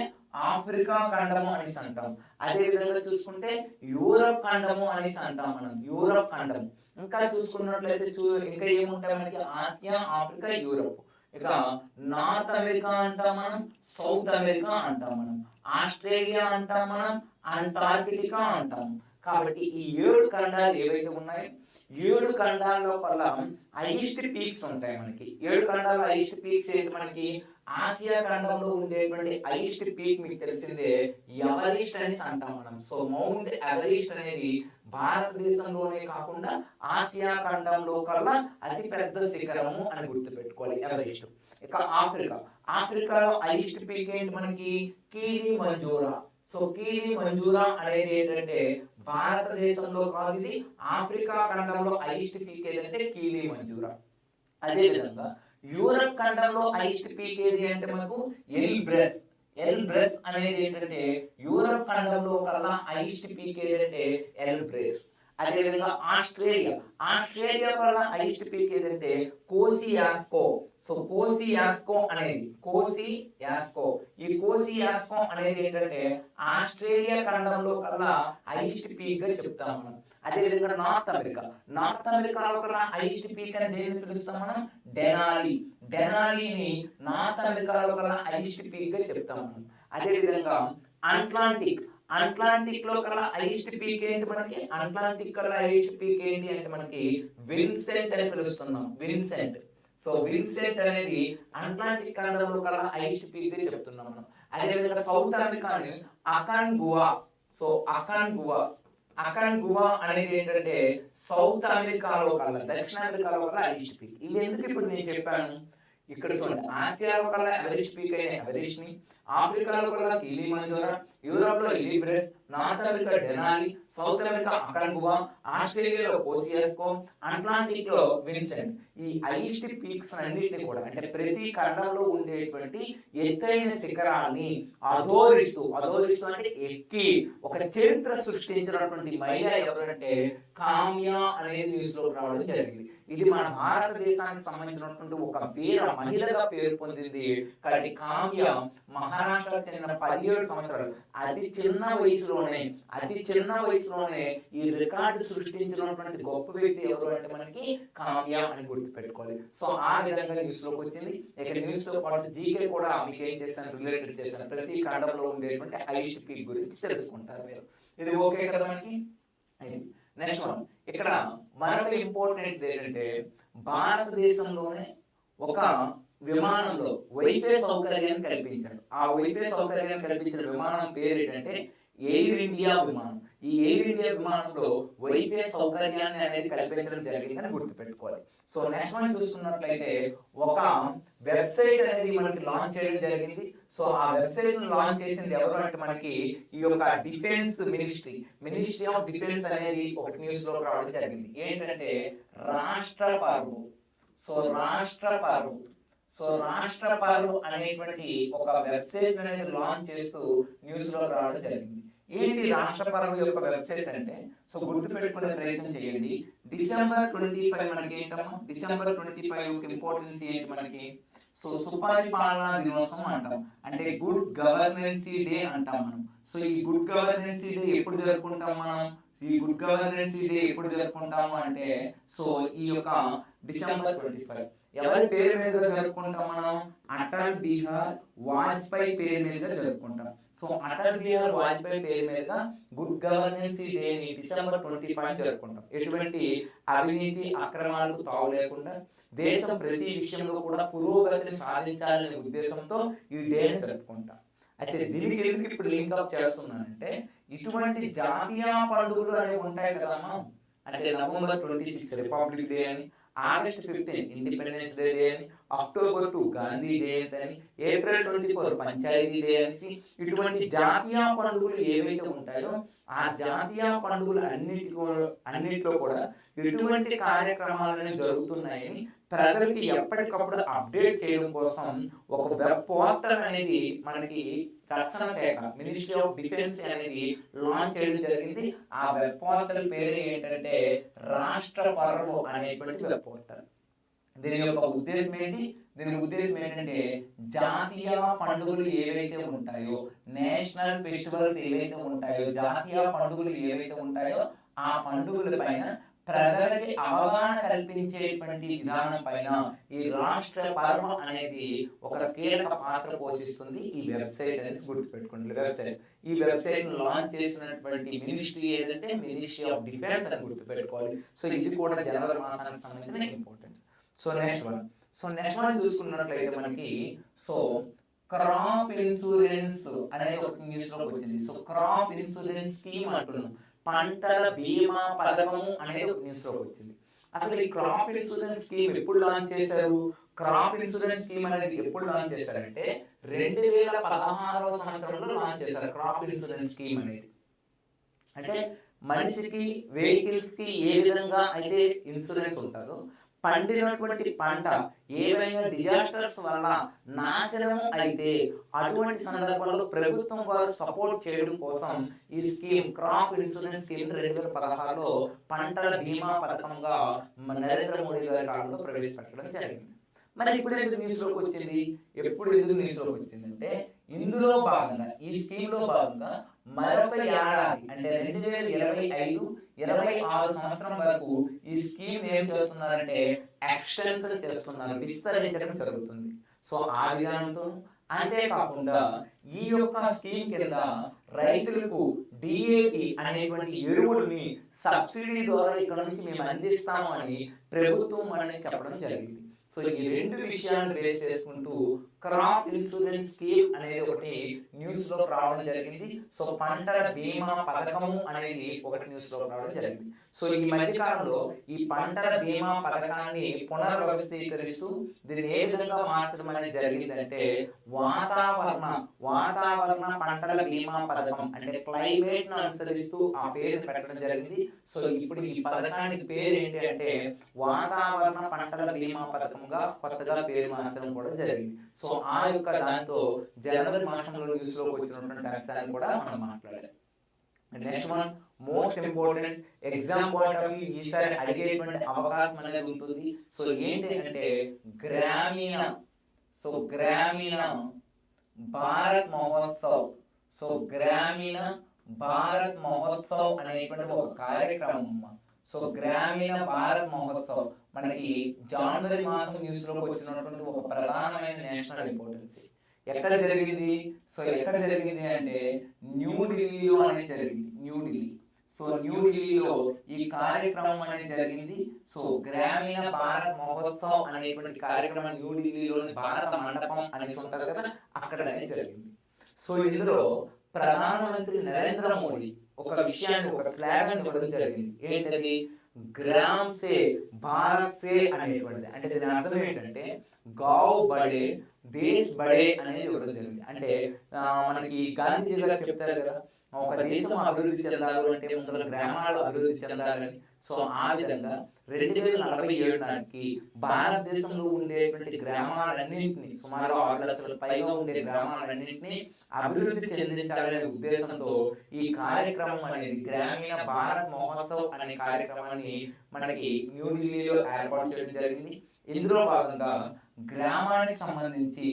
ఆఫ్రికా ఖండము అనేసి అంటాం. అదే విధంగా చూసుకుంటే యూరప్ ఖండము అనేసి అంటాం మనం, యూరప్ ఖండము. ఇంకా చూసుకున్నట్లయితే ఇంకా ఏముంటాయి మనకి? Asia, Africa, Europe. ఇక నార్త్ అమెరికా అంటాం మనం, సౌత్ అమెరికా అంటాం మనం, ఆస్ట్రేలియా అంటాం మనం, అంటార్కిటికా అంటాం. కాబట్టి ఈ 7 ఖండాలు ఏవైతే ఉన్నాయో 7 ఖండాల్లో వల్ల హైయెస్ట్ పీక్స్ ఉంటాయి మనకి. 7 ఖండాల్లో హైయెస్ట్ పీక్స్ ఏంటి మనకి? ఆసియా ఖండంలో ఉండేటువంటి హైయెస్ట్ పీక్ మీకు తెలిసిందే ఎవరెస్ట్ అనేసి అంటాం మనం. సో మౌంట్ ఎవరెస్ట్ అనేది భారతదేశంలోనే కాకుండా ఆసియా ఖండంలో కల్లా అతి పెద్ద శిఖరము అని గుర్తుపెట్టుకోవాలి, ఎవరెస్ట్. ఇక ఆఫ్రికాలో హైయెస్ట్ పీక్ ఏంటి మనకి? కీలి మంజూరా. సో కీలి మంజూరా అనేది ఏంటంటే భారతదేశంలో కాదు, ఇది ఆఫ్రికా ఖండంలో హైయెస్ట్ పీక్ ఏదంటే కీలి మంజూరా. అదే విధంగా యూరప్ ఖండంలో హైయెస్ట్ పీక్ ఏది అంటే మనకు ఎల్బ్రస్. ఎల్బ్రెస్ అనేది ఏంటంటే యూరప్ ఖండంలో కల్లా హైయెస్ట్ పీక్ ఏదంటే ఎల్బ్రెస్. అదేవిధంగా ఆస్ట్రేలియా వల్ల హైయెస్ట్ పీక్ ఏదంటే కోసియాస్కో. సో కోసియాస్కో ఈ కోసియాస్కో అనేది ఏంటంటే ఆస్ట్రేలియా ఖండంలో కల్లా హైయెస్ట్ పీక్ గా చెప్తాం మనం. అదేవిధంగా నార్త్ అమెరికాలో కల్లా హైయెస్ట్ పీక్ అని దేన్ని పిలుస్తాం మనం? డెనాలిని నార్త్ అమెరికాలో కల్లా హైయెస్ట్ పీక్ గా చెప్తాం మనం. అదేవిధంగా అట్లాంటిక్ లో కల్లా హైయెస్ట్ పీక్ ఏంటి మనకి? అట్లాంటిక్ కల్లా హైయెస్ట్ పీక్ ఏంటి అంటే మనకి విన్సెంట్ అని పిలుస్తున్నాం. సో విన్సెంట్ అనేది అట్లాంటిక్ ఖండంలో కల్లా హైయెస్ట్ పీక్ గా చెప్తున్నాం మనం. అదేవిధంగా సౌత్ అమెరికాని అకాన్గువా అనేది ఏంటంటే సౌత్ అమెరికాలో కల్లా, దక్షిణ అమెరికాలో కల్లా హైయెస్ట్ పీక్. ఇవి ఎందుకు ఇప్పుడు నేను చెప్పాను? ఇక్కడ చూడండి, ఆసియాలో కల్లా ఎవరెస్ట్ పీక్ అయిన ఎవరెస్ట్ ని, ఆఫ్రికాలో కల్లా కిలిమంజారో, యూరోప్ లో Elbrus, North America Denali, South America Aconcagua, ఆస్ట్రేలియాలో కోసియాస్కో, అట్లాంటిక్ లో విన్సెంట్. ఈ హైయెస్ట్ పీక్స్ అన్నిటిని కూడా అంటే ప్రతి ఖండంలో ఉండేటువంటి ఎత్తైన శిఖరాన్ని అధోరిస్తూ అంటే ఎక్కి ఒక చరిత్ర సృష్టించినటువంటి మహిళ ఎవరంటే కామ్యా అనేది న్యూస్ లో రావడం జరిగింది. ఇది మన భారతదేశానికి సంబంధించినటువంటి ఒక వీర మహిళగా పేరు పొందింది. కాబట్టి కామ్య మహారాష్ట్రకు చెందిన 17 సంవత్సరాలు అతి చిన్న వయసులోనే ఈ రికార్డు సృష్టించినటువంటి గొప్ప వ్యక్తి ఎవరు అంటే మనకి కామ్య అని గుర్తుపెట్టుకోవాలి. సో ఆ విధంగా న్యూస్ లోకి వచ్చింది. ఇక్కడ న్యూస్ తో పాటు జీకే కూడా మీకు ఏం చేశాను, రిలేటెడ్ చేశాను. ప్రతి ఖండంలో ఉండేటువంటి హైయెస్ట్ పీక్ గురించి తెలుసుకుంటారు మీరు. ఇది ఓకే కదా మనకి? నెక్స్ట్ వన్, ఇక్కడ మరొక ఇంపార్టెంట్ ఏంటంటే భారతదేశంలోనే ఒక విమానంలో వైఫై సౌకర్యాన్ని కల్పించారు. ఆ వైఫై సౌకర్యాన్ని కల్పించిన విమానం పేరు ఏంటంటే ఎయిర్ ఇండియా విమానం. ఈ ఎయిర్ ఇండియా విమానంలో వైఫై సౌకర్యాన్ని అనేది కల్పించడం జరిగిందని గుర్తుపెట్టుకోవాలి. సో నెక్స్ట్ మనం చూస్తున్నట్లయితే ఒక వెబ్సైట్ అనేది మనకి లాంచ్ చేయడం జరిగింది. సో ఆ వెబ్సైట్ ను లాంచ్ చేసింది ఎవరు అంటే మనకి ఈ యొక్క డిఫెన్స్ మినిస్ట్రీ ఆఫ్ డిఫెన్స్ అనేది ఒకటి న్యూస్ లో రావడం జరిగింది. ఏంటంటే రాష్ట్ర పర్వ్ అనేటువంటి ఒక వెబ్సైట్ అనేది లాంచ్ చేస్తూ న్యూస్ లో రావడం జరిగింది. ఏంటి రాష్ట్ర పర్వ్ యొక్క వెబ్సైట్ అంటే? సో గుర్తు పెట్టుకునే ప్రయత్నం చేయండి. December 25 మనకి ఏంటమ్మా? December 25 ఇంపార్టెన్స్ ఏంటి మనకి? సో సుపరిపాలనా దినోత్సవం అంటాం, అంటే గుడ్ గవర్నెన్సీ డే అంటాం మనం. సో ఈ గుడ్ గవర్నెన్సీ డే ఎప్పుడు జరుపుకుంటాం మనం? అంటే సో ఈ యొక్క December 25 ఎవరి పేరు మీద జరుపుకుంటాం మనం? అటల్ బిహార్ వాజ్పేయి పేరు మీద జరుపుకుంటాం. సో అటల్ బిహార్ వాజ్పేయి పేరు మీద గుడ్ గవర్నెన్సీ డే ని December 25 జరుపుకుంటాం. ఎటువంటి అవినీతి అక్రమాలకు తావు లేకుండా దేశం ప్రతి విషయంలో కూడా పురోగతిని సాధించాలనే ఉద్దేశంతో ఈ డేని జరుపుకుంటాం. అయితే దీనికి ఎందుకు ఇప్పుడు లింక్అప్ చేస్తున్నానంటే, ఇటువంటి జాతీయ పండుగలు అనేవి ఉంటాయి కదమ్మా. అంటే November 26 రిపబ్లిక్ డే అని, August 15 ఇండిపెండెన్స్ డే అని, October 2 గాంధీ జయంతి అని, April 24 పంచాయతీ డే అని, ఇటువంటి జాతీయ పండుగలు ఏవైతే ఉంటాయో ఆ జాతీయ పండుగలు అన్నిటిలో కూడా ఎటువంటి కార్యక్రమాలు జరుగుతున్నాయని ప్రజలకి ఎప్పటికప్పుడు అప్డేట్ చేయడం కోసం ఒక వెబ్ పోర్టల్ అనేది మనకి రక్షణ శాఖ మినిస్ట్రీ ఆఫ్ డిఫెన్స్ అనేది లాంచ్ చేయడం జరిగింది. ఆ వెబ్ పోర్టల్ పేరు ఏంటంటే రాష్ట్ర పర్వ్ అనేటువంటి వెబ్ పోర్టల్. దీని యొక్క ఉద్దేశం ఏంటంటే జాతీయ పండుగలు ఏవైతే ఉంటాయో, నేషనల్ ఫెస్టివల్స్ ఏవైతే ఉంటాయో, జాతీయ పండుగలు ఏవైతే ఉంటాయో ఆ పండుగల పైన ప్రజలకి అవగాహన కల్పించేటువంటి విధానం పైన ఈ రాష్ట్ర పర్వ అనేది ఒక కీలక పాత్ర పోషిస్తుంది. ఈ వెబ్సైట్ అనేది గుర్తుపెట్టుకోండి. ఈ వెబ్సైట్ లాంచ్ చేసినటువంటి మినిస్ట్రీ ఏదంటే మినిస్ట్రీ ఆఫ్ డిఫెన్స్ అని గుర్తుపెట్టుకోవాలి. సో ఇది కూడా జనవరి మాసానికి సంబంధించిన ఇంపార్టెంట్. సో నెక్స్ట్ వన్ చూసుకున్నట్లయితే మనకి క్రాప్ ఇన్సూరెన్స్ అనేది ఒక న్యూస్ లోకి వచ్చింది. సో క్రాప్ ఇన్సూరెన్స్ స్కీమ్ అంటున్నాం, పంటల బీమా పథకం అనేది ఒక న్యూస్ లోకి వచ్చింది. అసలు ఈ క్రాప్ ఇన్సూరెన్స్ స్కీమ్ ఎప్పుడు లాంచ్ చేశారు? క్రాప్ ఇన్సూరెన్స్ స్కీమ్ అనేది ఎప్పుడు లాంచ్ చేశారంటే 2016వ సంవత్సరంలో లాంచ్ చేశారు క్రాప్ ఇన్సూరెన్స్ స్కీమ్ అనేది. అంటే మనిషికి వెహికల్స్ కి ఏ విధంగా అయితే ఇన్సూరెన్స్ ఉంటుందో పండినటువంటి పంట ఏవైనా డిజాస్టర్స్ వల్ల నాశనం అయితే అటువంటి సందర్భాల్లో ప్రభుత్వం వారు సపోర్ట్ చేయడం కోసం ఈ స్కీమ్ క్రాప్ ఇన్సూరెన్స్ స్కీమ్ 2016లో పంటల బీమా పథకంగా నరేంద్ర మోడీ గారి కాలంలో ప్రవేశపెట్టడం జరిగింది. మరి ఇప్పుడు ఎందుకు న్యూస్లోకి వచ్చింది? ఎప్పుడు ఎందుకు న్యూస్లోకి వచ్చిందంటే ఇందులో భాగంగా ఈ స్కీమ్ లో భాగంగా మరొక ఏడాది అంటే 2025-26 సంవత్సరం వరకు ఈ స్కీమ్ ఏం చేస్తున్నారంటే ఎక్స్టెన్షన్ చేస్తున్నారు, విస్తరించడం జరుగుతుంది. సో ఆ విధానంతో అంతేకాకుండా ఈ యొక్క స్కీమ్ కింద రైతులకు డిఏపి అనేటువంటి ఎరువుల్ని సబ్సిడీ ద్వారా ఇక్కడ నుంచి మేము అందిస్తాము అని ప్రభుత్వం మనకి చెప్పడం జరిగింది. సో ఈ రెండు విషయాలను బేస్ చేసుకుంటూ క్రాప్ ఇన్సూరెన్స్ స్కీమ్ అనేది ఒకటి న్యూస్ లో రావడం జరిగింది. సో పంటల బీమా పథకము అనేది ఒకటి న్యూస్ లో రావడం జరిగింది. సో ఈ మధ్య కాలంలో ఈ పంటల బీమా పథకాన్ని పునర్వ్యవస్థీకరిస్తూ దీన్ని ఏ విధంగా మార్చడం అనేది జరిగిందంటే వాతావరణ పంటల బీమా పథకం అంటే క్లైమేట్ ను అనుసరిస్తూ ఆ పేరు పెట్టడం జరిగింది. సో ఇప్పుడు ఈ పథకానికి పేరు ఏంటి అంటే వాతావరణ పంటల బీమా పథకంగా కొత్తగా పేరు మార్చడం కూడా జరిగింది. సో ఆ యొక్క దాంతో జనవరి మాసంలో న్యూస్ లోకి వచ్చినటువంటి అంశాలను కూడా మనం మాట్లాడాలి. Next one most important exam point of view ఈసారి అడిగేటువంటి అవకాశం అనేది ఉంటుంది. సో ఏంటి అంటే గ్రామీణ భారత్ మహోత్సవ్. సో గ్రామీణ భారత్ మహోత్సవ్ అనేటువంటి ఒక కార్యక్రమం. సో గ్రామీణ భారత్ మహోత్సవ్ మనకి జనవరి మాసం న్యూస్ లోకి వచ్చినటువంటి ఒక ప్రధానమైన నేషనల్ ఇంపార్టెన్స్. ఎక్కడ జరిగింది? సో ఎక్కడ జరిగింది అంటే న్యూఢిల్లీలో అనేది జరిగింది. సో న్యూఢిల్లీలో ఈ కార్యక్రమం అనేది జరిగింది. సో గ్రామీణ భారత్ మహోత్సవ్ అనేటువంటి కార్యక్రమం న్యూఢిల్లీలోని భారత మండపం అనేసి ఉంటుంది కదా, అక్కడ అనేది జరిగింది. సో ఇందులో ప్రధానమంత్రి నరేంద్ర మోడీ ఒక విషయాన్ని ఒక స్లాగన్ ఇవ్వడం జరిగింది. ఏంటది? గ్రామ్ సే భారత్ సే అనేటువంటిది. అంటే దీని అర్థం ఏంటంటే గావ్ బడే దేశ్ బడే అనేది ఇవ్వడం జరిగింది. అంటే మనకి గాంధీజీ గారు చెప్తారు కదా, ఒక దేశం అభివృద్ధి చెందాలి అంటే ముందు గ్రామాలు అభివృద్ధి చెందాలని. సో ఆ విధంగా 2047 నాటికి భారతదేశంలో ఉండేటువంటి గ్రామాలన్నింటినీ సుమారు 6 లక్షల పైగా ఉండే గ్రామాలన్నింటినీ అభివృద్ధి చెందించాలనే ఉద్దేశంతో ఈ కార్యక్రమం అనేది గ్రామీణ భారత్ మహోత్సవ్ అనే కార్యక్రమాన్ని మనకి న్యూఢిల్లీలో ఏర్పాటు చేయడం జరిగింది. ఇందులో భాగంగా గ్రామానికి సంబంధించి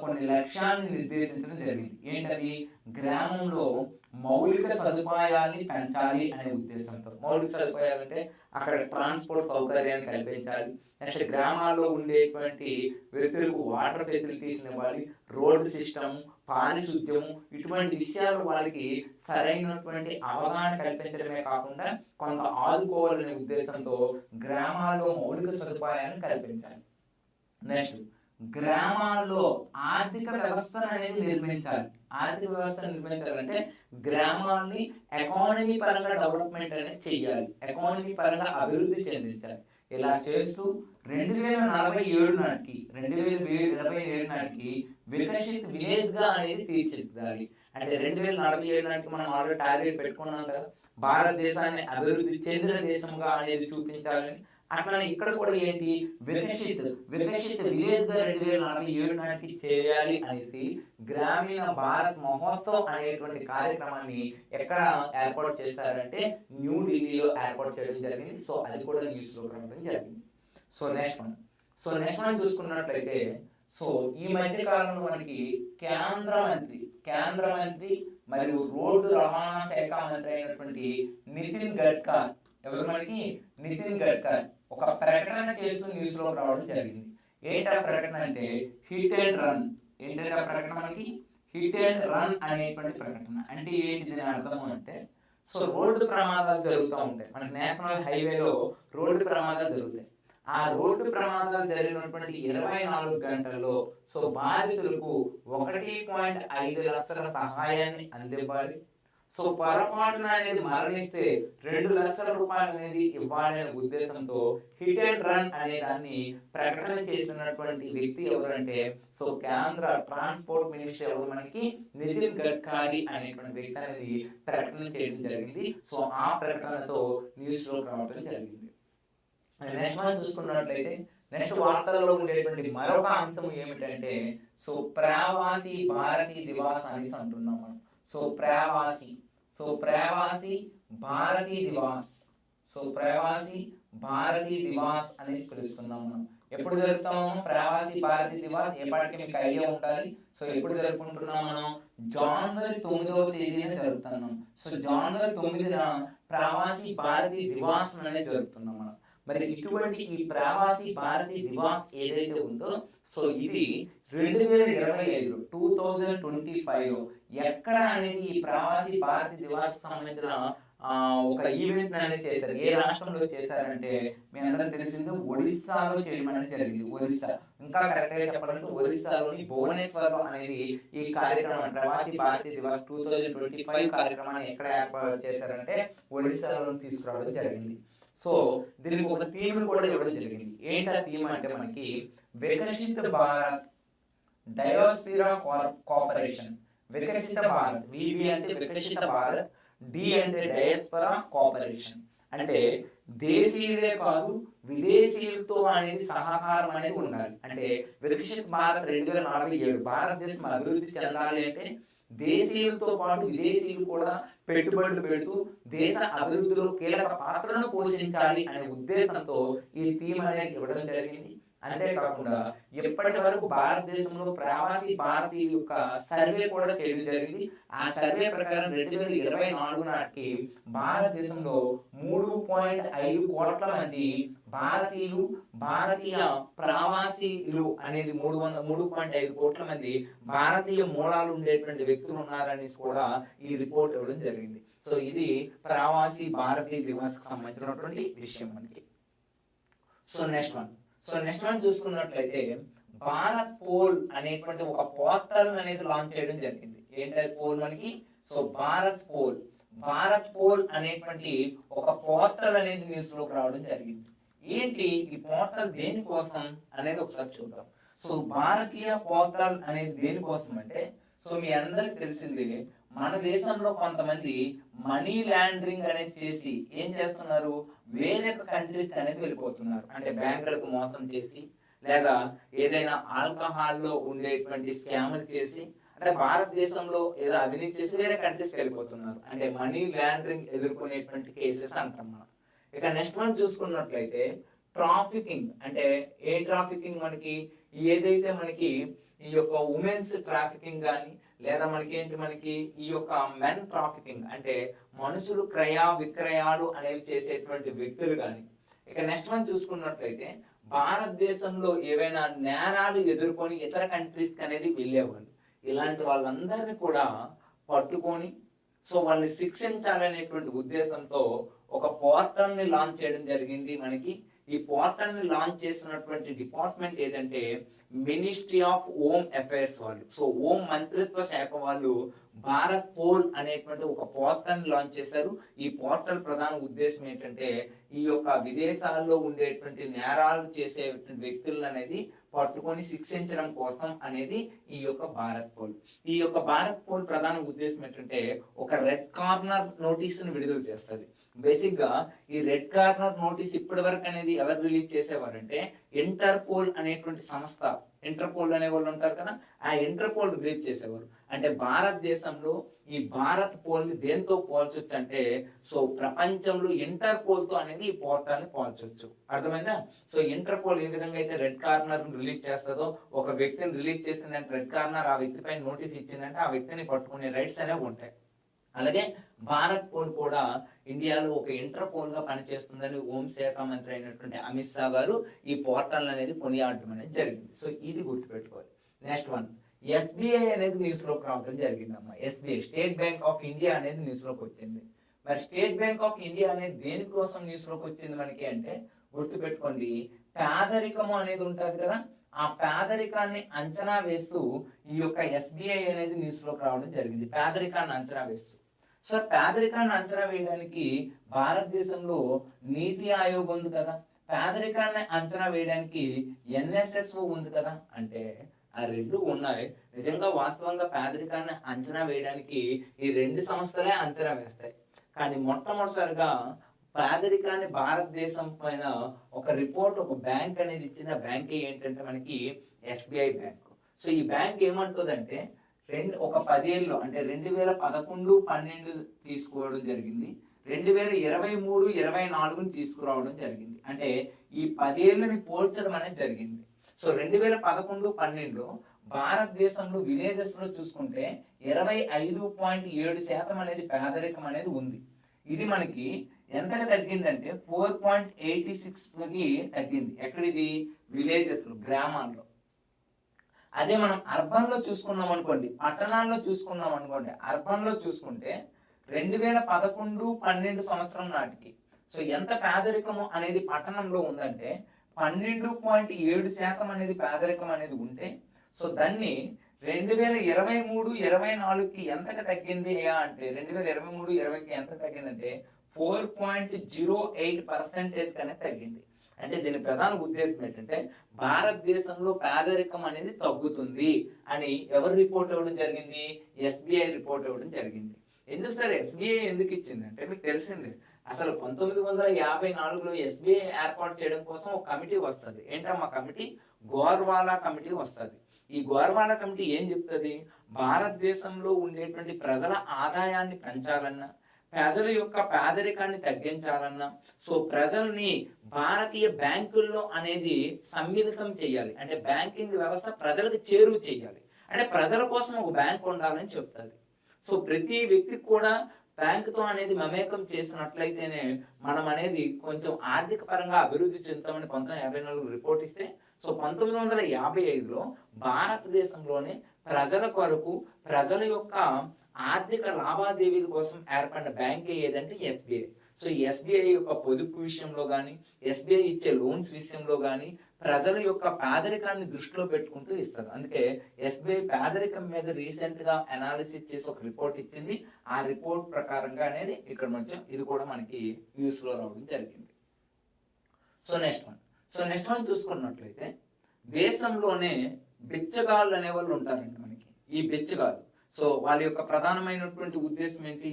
కొన్ని లక్ష్యాలను నిర్దేశించడం జరిగింది. ఏంటది? గ్రామంలో మౌలిక సదుపాయాన్ని పెంచాలి అనే ఉద్దేశంతో. మౌలిక సదుపాయాలు అంటే అక్కడ ట్రాన్స్పోర్ట్ సౌకర్యాన్ని కల్పించాలి. నెక్స్ట్ గ్రామాల్లో ఉండేటువంటి వ్యక్తులకు వాటర్ ఫెసిలిటీస్ ఇవ్వాలి, రోడ్ సిస్టమ్, పారిశుద్ధ్యము, ఇటువంటి విషయాలు వాళ్ళకి సరైనటువంటి అవగాహన కల్పించడమే కాకుండా కొంత ఆదుకోవాలనే ఉద్దేశంతో గ్రామాల్లో మౌలిక సదుపాయాలను కల్పించాలి. నెక్స్ట్ గ్రామాల్లో ఆర్థిక వ్యవస్థను అనేది నిర్మించాలి. ఆర్థిక వ్యవస్థను నిర్మించాలంటే గ్రామాన్ని ఎకానమీ పరంగా డెవలప్మెంట్ అనేది చేయాలి, ఎకానమీ పరంగా అభివృద్ధి చెందించాలి. ఇలా చేస్తూ 2047 నాటికి వికసిత్ విలేజ్ గా అనేది తీర్చిదిద్దాలి. అంటే 2047 నాటికి మనం ఆల్రెడీ టార్గెట్ పెట్టుకున్నాం కదా, భారతదేశాన్ని అభివృద్ధి చెందిన దేశంగా అనేది చూపించాలని. అట్లనే ఇక్కడ కూడా ఏంటి, వికసిత్ విలేజ్ గా 2047 నాటికి చేయాలి అనేసి గ్రామీణ భారత్ మహోత్సవ్ అనేటువంటి కార్యక్రమాన్ని ఎక్కడ ఏర్పాటు చేశారంటే న్యూఢిల్లీలో ఏర్పాటు చేయడం జరిగింది. సో అది కూడా న్యూస్ లో రావడం జరిగింది. సో నెక్స్ట్ వన్ చూసుకున్నట్లయితే సో ఈ మధ్య కాలంలో మనకి కేంద్ర మంత్రి మరియు రోడ్డు రవాణా శాఖ మంత్రి అయినటువంటి నితిన్ గడ్కరీ, ఎవరు మనకి నితిన్ గడ్కరీ ఒక ప్రకటన చేస్తూ న్యూస్ లో రావడం జరిగింది. ఏంటి ఆ ప్రకటన అంటే హిట్ అండ్ రన్. ఏంటంటే ఆ ప్రకటన మనకి హిట్ అండ్ రన్ అనేటువంటి ప్రకటన. అంటే ఏంటి దీని అర్థము అంటే సో రోడ్డు ప్రమాదాలు జరుగుతూ ఉంటాయి మనకి, నేషనల్ హైవేలో రోడ్డు ప్రమాదాలు జరుగుతాయి. ఆ రోడ్డు ప్రమాదాలు జరిగినటువంటి 24 గంటల్లో సో బాధితులకు 1.5 లక్షల సహాయాన్ని అందివ్వాలి. సో పొరపాటున అనేది మరణిస్తే 2 లక్షల రూపాయలు అనేది ఇవ్వాలనే ఉద్దేశంతో హిట్ అండ్ రన్ అనే దాన్ని ప్రకటన చేసినటువంటి వ్యక్తి ఎవరంటే సో కేంద్ర ట్రాన్స్పోర్ట్ మినిస్టర్ ఎవరు మనకి నితిన్ గడ్కరీ అనేటువంటి వ్యక్తి అనేది ప్రకటన చేయడం జరిగింది. సో ఆ ప్రకటనతో న్యూస్ లో రావడం జరిగింది. నెక్స్ట్ మనం చూసుకున్నట్లయితే నెక్స్ట్ వార్తల్లో ఉండేటువంటి మరొక అంశం ఏమిటంటే సో ప్రవాసి భారతీయ దివాస్ అనేసి అంటున్నాం మనం. సో ప్రవాసి భారతీయ దివాస్, సో ప్రవాసి భారతీయ దివాస్ అనేసి పిలుస్తున్నాం మనం. ఎప్పుడు జరుపుతాము ప్రవాసి భారతీయ దివాస్? ఎప్పటికీ మీకు ఐడియా ఉండాలి. సో ఎప్పుడు జరుపుకుంటున్నాం మనం? జనవరి 9వ తేదీన జరుపుతున్నాం. సో జనవరి 9న ప్రవాసి భారతీయ దివాస్ అనేది జరుపుతున్నాం మనం. మరి ఇటువంటి ఈ ప్రవాసి భారతీయ దివాస్ ఏదైతే ఉందో సో ఇది 2025 2025 ఎక్కడ అనేది ఈ ప్రవాసి భారతీయ దివాస్ సంబంధించిన ఒక ఈవెంట్ అనేది చేశారు. ఏ రాష్ట్రంలో చేశారంటే మీ అందరం తెలిసింది ఒడిస్సాలో చేయడం అనేది జరిగింది. ఒడిస్సా, ఇంకా కరెక్ట్ గా చెప్పాలంటే ఒడిస్సాలోని భువనేశ్వర్ అనేది ఈ కార్యక్రమం ప్రవాసి భారతీయ దివాస్ 2025 కార్యక్రమాన్ని ఎక్కడ ఏర్పాటు చేశారంటే ఒడిస్సాలో తీసుకురావడం జరిగింది. సో దీనికి ఒక థీమ్ కూడా ఇవ్వడం జరిగింది. ఏంటి ఆ థీమ్ అంటే మనకి వికసిత భారత్ డయోస్పిరా కోఆపరేషన్. వికసిత భారత్, వివి అంటే వికసిత భారత్, డి అంటే డయాస్పరా కోఆపరేషన్. అంటే దేశీయులే కాదు విదేశీయులతో అనేది సహకారం అనేది ఉండాలి. అంటే వికసిత భారత్ 2047 భారతదేశం అభివృద్ధి చెందాలి అంటే దేశీయులతో పాటు విదేశీయులు కూడా పెట్టుబడులు పెడుతూ దేశ అభివృద్ధిలో కీలక పాత్రను పోషించాలి అనే ఉద్దేశంతో ఈ థీమ్ అనేది ఇవ్వడం జరిగింది. అంతేకాకుండా ఎప్పటి వరకు భారతదేశంలో ప్రవాసి భారతీయుల యొక్క సర్వే కూడా చేయడం జరిగింది. ఆ సర్వే ప్రకారం 2024 నాటికి భారతదేశంలో 3.5 కోట్ల మంది భారతీయులు, భారతీయ ప్రవాసీలు అనేది 3.5 కోట్ల మంది భారతీయ మూలాలు ఉండేటువంటి వ్యక్తులు ఉన్నారని కూడా ఈ రిపోర్ట్ ఇవ్వడం జరిగింది. సో ఇది ప్రవాసి భారతీయ దివాస్కి సంబంధించినటువంటి విషయం మనకి. సో నెక్స్ట్ వన్ చూసుకున్నట్లయితే భారత్ పోల్ అనేటువంటి ఒక పోర్టల్ అనేది లాంచ్ చేయడం జరిగింది. ఏంటది పోల్ మనకి? సో భారత్ పోల్ అనేటువంటి ఒక పోర్టల్ అనేది న్యూస్ లోకి రావడం జరిగింది. ఏంటి ఈ పోర్టల్ దేనికోసం అనేది ఒకసారి చూద్దాం. సో భారతీయ పోర్టల్ అనేది దేనికోసం అంటే సో మీ అందరికి తెలిసింది మన దేశంలో కొంతమంది మనీ లాండరింగ్ అనేది చేసి ఏం చేస్తున్నారు, వేరే కంట్రీస్ అనేది వెళ్ళిపోతున్నారు. అంటే బ్యాంకులకు మోసం చేసి లేదా ఏదైనా ఆల్కహాల్లో ఉండేటువంటి స్కాములు చేసి అంటే భారతదేశంలో ఏదో అవినీతి చేసి వేరే కంట్రీస్కి వెళ్ళిపోతున్నారు. అంటే మనీ లాండరింగ్ ఎదుర్కొనేటువంటి కేసెస్ అంటాం మనం. ఇక నెక్స్ట్ వన్ చూసుకున్నట్లయితే ట్రాఫికింగ్. అంటే ఏ ట్రాఫికింగ్ మనకి? ఏదైతే మనకి ఈ యొక్క ఉమెన్స్ ట్రాఫికింగ్ కానీ లేదా మనకి ఈ యొక్క మెన్ ట్రాఫికింగ్ అంటే మనుషులు క్రయ విక్రయాలు అనేవి చేసేటువంటి వ్యక్తులు కానీ. ఇక నెక్స్ట్ వన్ చూసుకున్నట్లయితే భారతదేశంలో ఏవైనా నేరాలు ఎదుర్కొని ఇతర కంట్రీస్కి అనేది వెళ్ళేవాళ్ళు. ఇలాంటి వాళ్ళందరినీ కూడా పట్టుకొని సో వాళ్ళని శిక్షించాలనేటువంటి ఉద్దేశంతో ఒక పోర్టల్ని లాంచ్ చేయడం జరిగింది మనకి. ఈ పోర్టల్ని లాంచ్ చేసినటువంటి డిపార్ట్మెంట్ ఏదంటే మినిస్ట్రీ ఆఫ్ హోమ్ అఫైర్స్ వాళ్ళు. సో హోం మంత్రిత్వ శాఖ వాళ్ళు భారత్ పోల్ అనేటువంటి ఒక పోర్టల్ని లాంచ్ చేశారు. ఈ పోర్టల్ ప్రధాన ఉద్దేశం ఏంటంటే ఈ యొక్క విదేశాల్లో ఉండేటువంటి నేరాలు చేసే వ్యక్తులను అనేది పట్టుకొని శిక్షించడం కోసం అనేది ఈ యొక్క భారత్ పోల్. ఈ యొక్క భారత్ పోల్ ప్రధాన ఉద్దేశం ఏంటంటే ఒక రెడ్ కార్నర్ నోటీస్ని విడుదల చేస్తుంది. బేసిక్గా ఈ రెడ్ కార్నర్ నోటీస్ ఇప్పటి వరకు అనేది ఎవరు రిలీజ్ చేసేవారంటే ఇంటర్పోల్ అనేటువంటి సంస్థ, ఇంటర్పోల్ అనే వాళ్ళు ఉంటారు కదా, ఆ ఇంటర్పోల్ రిలీజ్ చేసేవారు. అంటే భారతదేశంలో ఈ భారత్ పోల్ని దేంతో పోల్చొచ్చు అంటే సో ప్రపంచంలో ఇంటర్పోల్తో అనేది ఈ పోర్టల్ని పోల్చొచ్చు. అర్థమైందా? సో ఇంటర్పోల్ ఏ విధంగా అయితే రెడ్ కార్నర్ రిలీజ్ చేస్తుందో, ఒక వ్యక్తిని రిలీజ్ చేసిందంటే రెడ్ కార్నర్ ఆ వ్యక్తి పైన నోటీస్ ఇచ్చిందంటే ఆ వ్యక్తిని పట్టుకునే రైట్స్ అనేవి ఉంటాయి. అలాగే భారత్ పోల్ కూడా ఇండియాలో ఒక ఇంటర్పోల్ గా పనిచేస్తుందని హోంశాఖ మంత్రి అయినటువంటి అమిత్ షా గారు ఈ పోర్టల్ అనేది కొనియాడటం అనేది జరిగింది. సో ఇది గుర్తుపెట్టుకోవాలి. నెక్స్ట్ వన్ ఎస్బీఐ అనేది న్యూస్ లోకి రావడం జరిగిందమ్మా. SBI state bank of India అనేది న్యూస్ లోకి వచ్చింది. మరి స్టేట్ బ్యాంక్ ఆఫ్ ఇండియా అనేది దేనికోసం న్యూస్ లోకి వచ్చింది మనకి అంటే గుర్తుపెట్టుకోండి, పేదరికము అనేది ఉంటుంది కదా, ఆ పేదరికాన్ని అంచనా వేస్తూ ఈ యొక్క ఎస్బీఐ అనేది న్యూస్ లోకి రావడం జరిగింది. పేదరికాన్ని అంచనా వేస్తూ. సో పేదరికాన్ని అంచనా వేయడానికి భారతదేశంలో నీతి ఆయోగ్ ఉంది కదా, పేదరికాన్ని అంచనా వేయడానికి ఎన్ఎస్ఎస్ఓ ఉంది కదా. అంటే ఆ రెండు ఉన్నాయి. నిజంగా వాస్తవంగా పేదరికాన్ని అంచనా వేయడానికి ఈ రెండు సంస్థలే అంచనా వేస్తాయి. కానీ మొట్టమొదటిసారిగా పేదరికాన్ని భారతదేశం పైన ఒక రిపోర్ట్, ఒక బ్యాంక్ అనేది ఇచ్చింది. ఆ బ్యాంక్ ఏంటంటే మనకి ఎస్బీఐ బ్యాంక్. సో ఈ బ్యాంక్ ఏమంటుందంటే ఒక 10 ఏళ్ళు అంటే 2011-12 తీసుకోవడం జరిగింది, 2023-24 తీసుకురావడం జరిగింది. అంటే ఈ 10 ఏళ్ళని పోల్చడం అనేది జరిగింది. సో 2011-12లో భారతదేశంలో విలేజెస్ లో చూసుకుంటే 25.7% అనేది పేదరికం అనేది ఉంది. ఇది మనకి ఎంతగా తగ్గిందంటే 4.86కి తగ్గింది. ఎక్కడిది? విలేజెస్ లో, గ్రామాల్లో. అదే మనం అర్బన్ లో చూసుకున్నాం అనుకోండి, పట్టణాల్లో చూసుకున్నాం అనుకోండి, అర్బన్ లో చూసుకుంటే 2011-12 సంవత్సరం నాటికి సో ఎంత పేదరికము అనేది పట్టణంలో ఉందంటే 12.7% అనేది పేదరికం అనేది ఉంటే, సో దాన్ని 2023-24కి ఎంతగా తగ్గింది అంటే 2023-20కి ఎంత తగ్గిందంటే 4.08% అనేది తగ్గింది. అంటే దీని ప్రధాన ఉద్దేశం ఏంటంటే భారతదేశంలో పేదరికం అనేది తగ్గుతుంది అని ఎవరు రిపోర్ట్ ఇవ్వడం జరిగింది? ఎస్బీఐ రిపోర్ట్ ఇవ్వడం జరిగింది. ఎందుకు సార్ ఎస్బీఐ ఎందుకు ఇచ్చిందంటే మీకు తెలిసిందే, అసలు 1954లో ఎస్బీఐ ఏర్పాటు చేయడం కోసం ఒక కమిటీ వస్తుంది. ఏంటమ్మా కమిటీ? గోర్వాలా కమిటీ వస్తుంది. ఈ గోర్వాలా కమిటీ ఏం చెప్తుంది? భారతదేశంలో ఉండేటువంటి ప్రజల ఆదాయాన్ని పెంచాలన్నా, ప్రజల యొక్క పేదరికాన్ని తగ్గించాలన్నా, సో ప్రజల్ని భారతీయ బ్యాంకుల్లో అనేది సమ్మిళితం చేయాలి. అంటే బ్యాంకింగ్ వ్యవస్థ ప్రజలకు చేరువ చేయాలి. అంటే ప్రజల కోసం ఒక బ్యాంక్ ఉండాలని చెప్తుంది. సో ప్రతి వ్యక్తికి కూడా బ్యాంకుతో అనేది మమేకం చేసినట్లయితేనే మనం అనేది కొంచెం ఆర్థిక పరంగా అభివృద్ధి చెందుతామని 1954 రిపోర్ట్ ఇస్తే, సో 1955లో భారతదేశంలోనే ప్రజల కొరకు, ప్రజల యొక్క ఆర్థిక లావాదేవీల కోసం ఏర్పడిన బ్యాంక్ ఏదంటే ఎస్బీఐ. సో ఎస్బీఐ యొక్క పొదుపు విషయంలో కానీ, ఎస్బీఐ ఇచ్చే లోన్స్ విషయంలో కానీ ప్రజల యొక్క పేదరికాన్ని దృష్టిలో పెట్టుకుంటూ ఇస్తారు. అందుకే ఎస్బీఐ పేదరికం మీద రీసెంట్గా అనాలిసిస్ చేసి ఒక రిపోర్ట్ ఇచ్చింది. ఆ రిపోర్ట్ ప్రకారంగా అనేది ఇక్కడ కొంచెం ఇది కూడా మనకి న్యూస్లో రావడం జరిగింది. సో నెక్స్ట్ వన్ చూసుకున్నట్లయితే దేశంలోనే బిచ్చగాళ్ళు అనే వాళ్ళు ఉంటారండి మనకి. ఈ బిచ్చగాళ్ళు సో వాళ్ళ యొక్క ప్రధానమైనటువంటి ఉద్దేశం ఏంటి?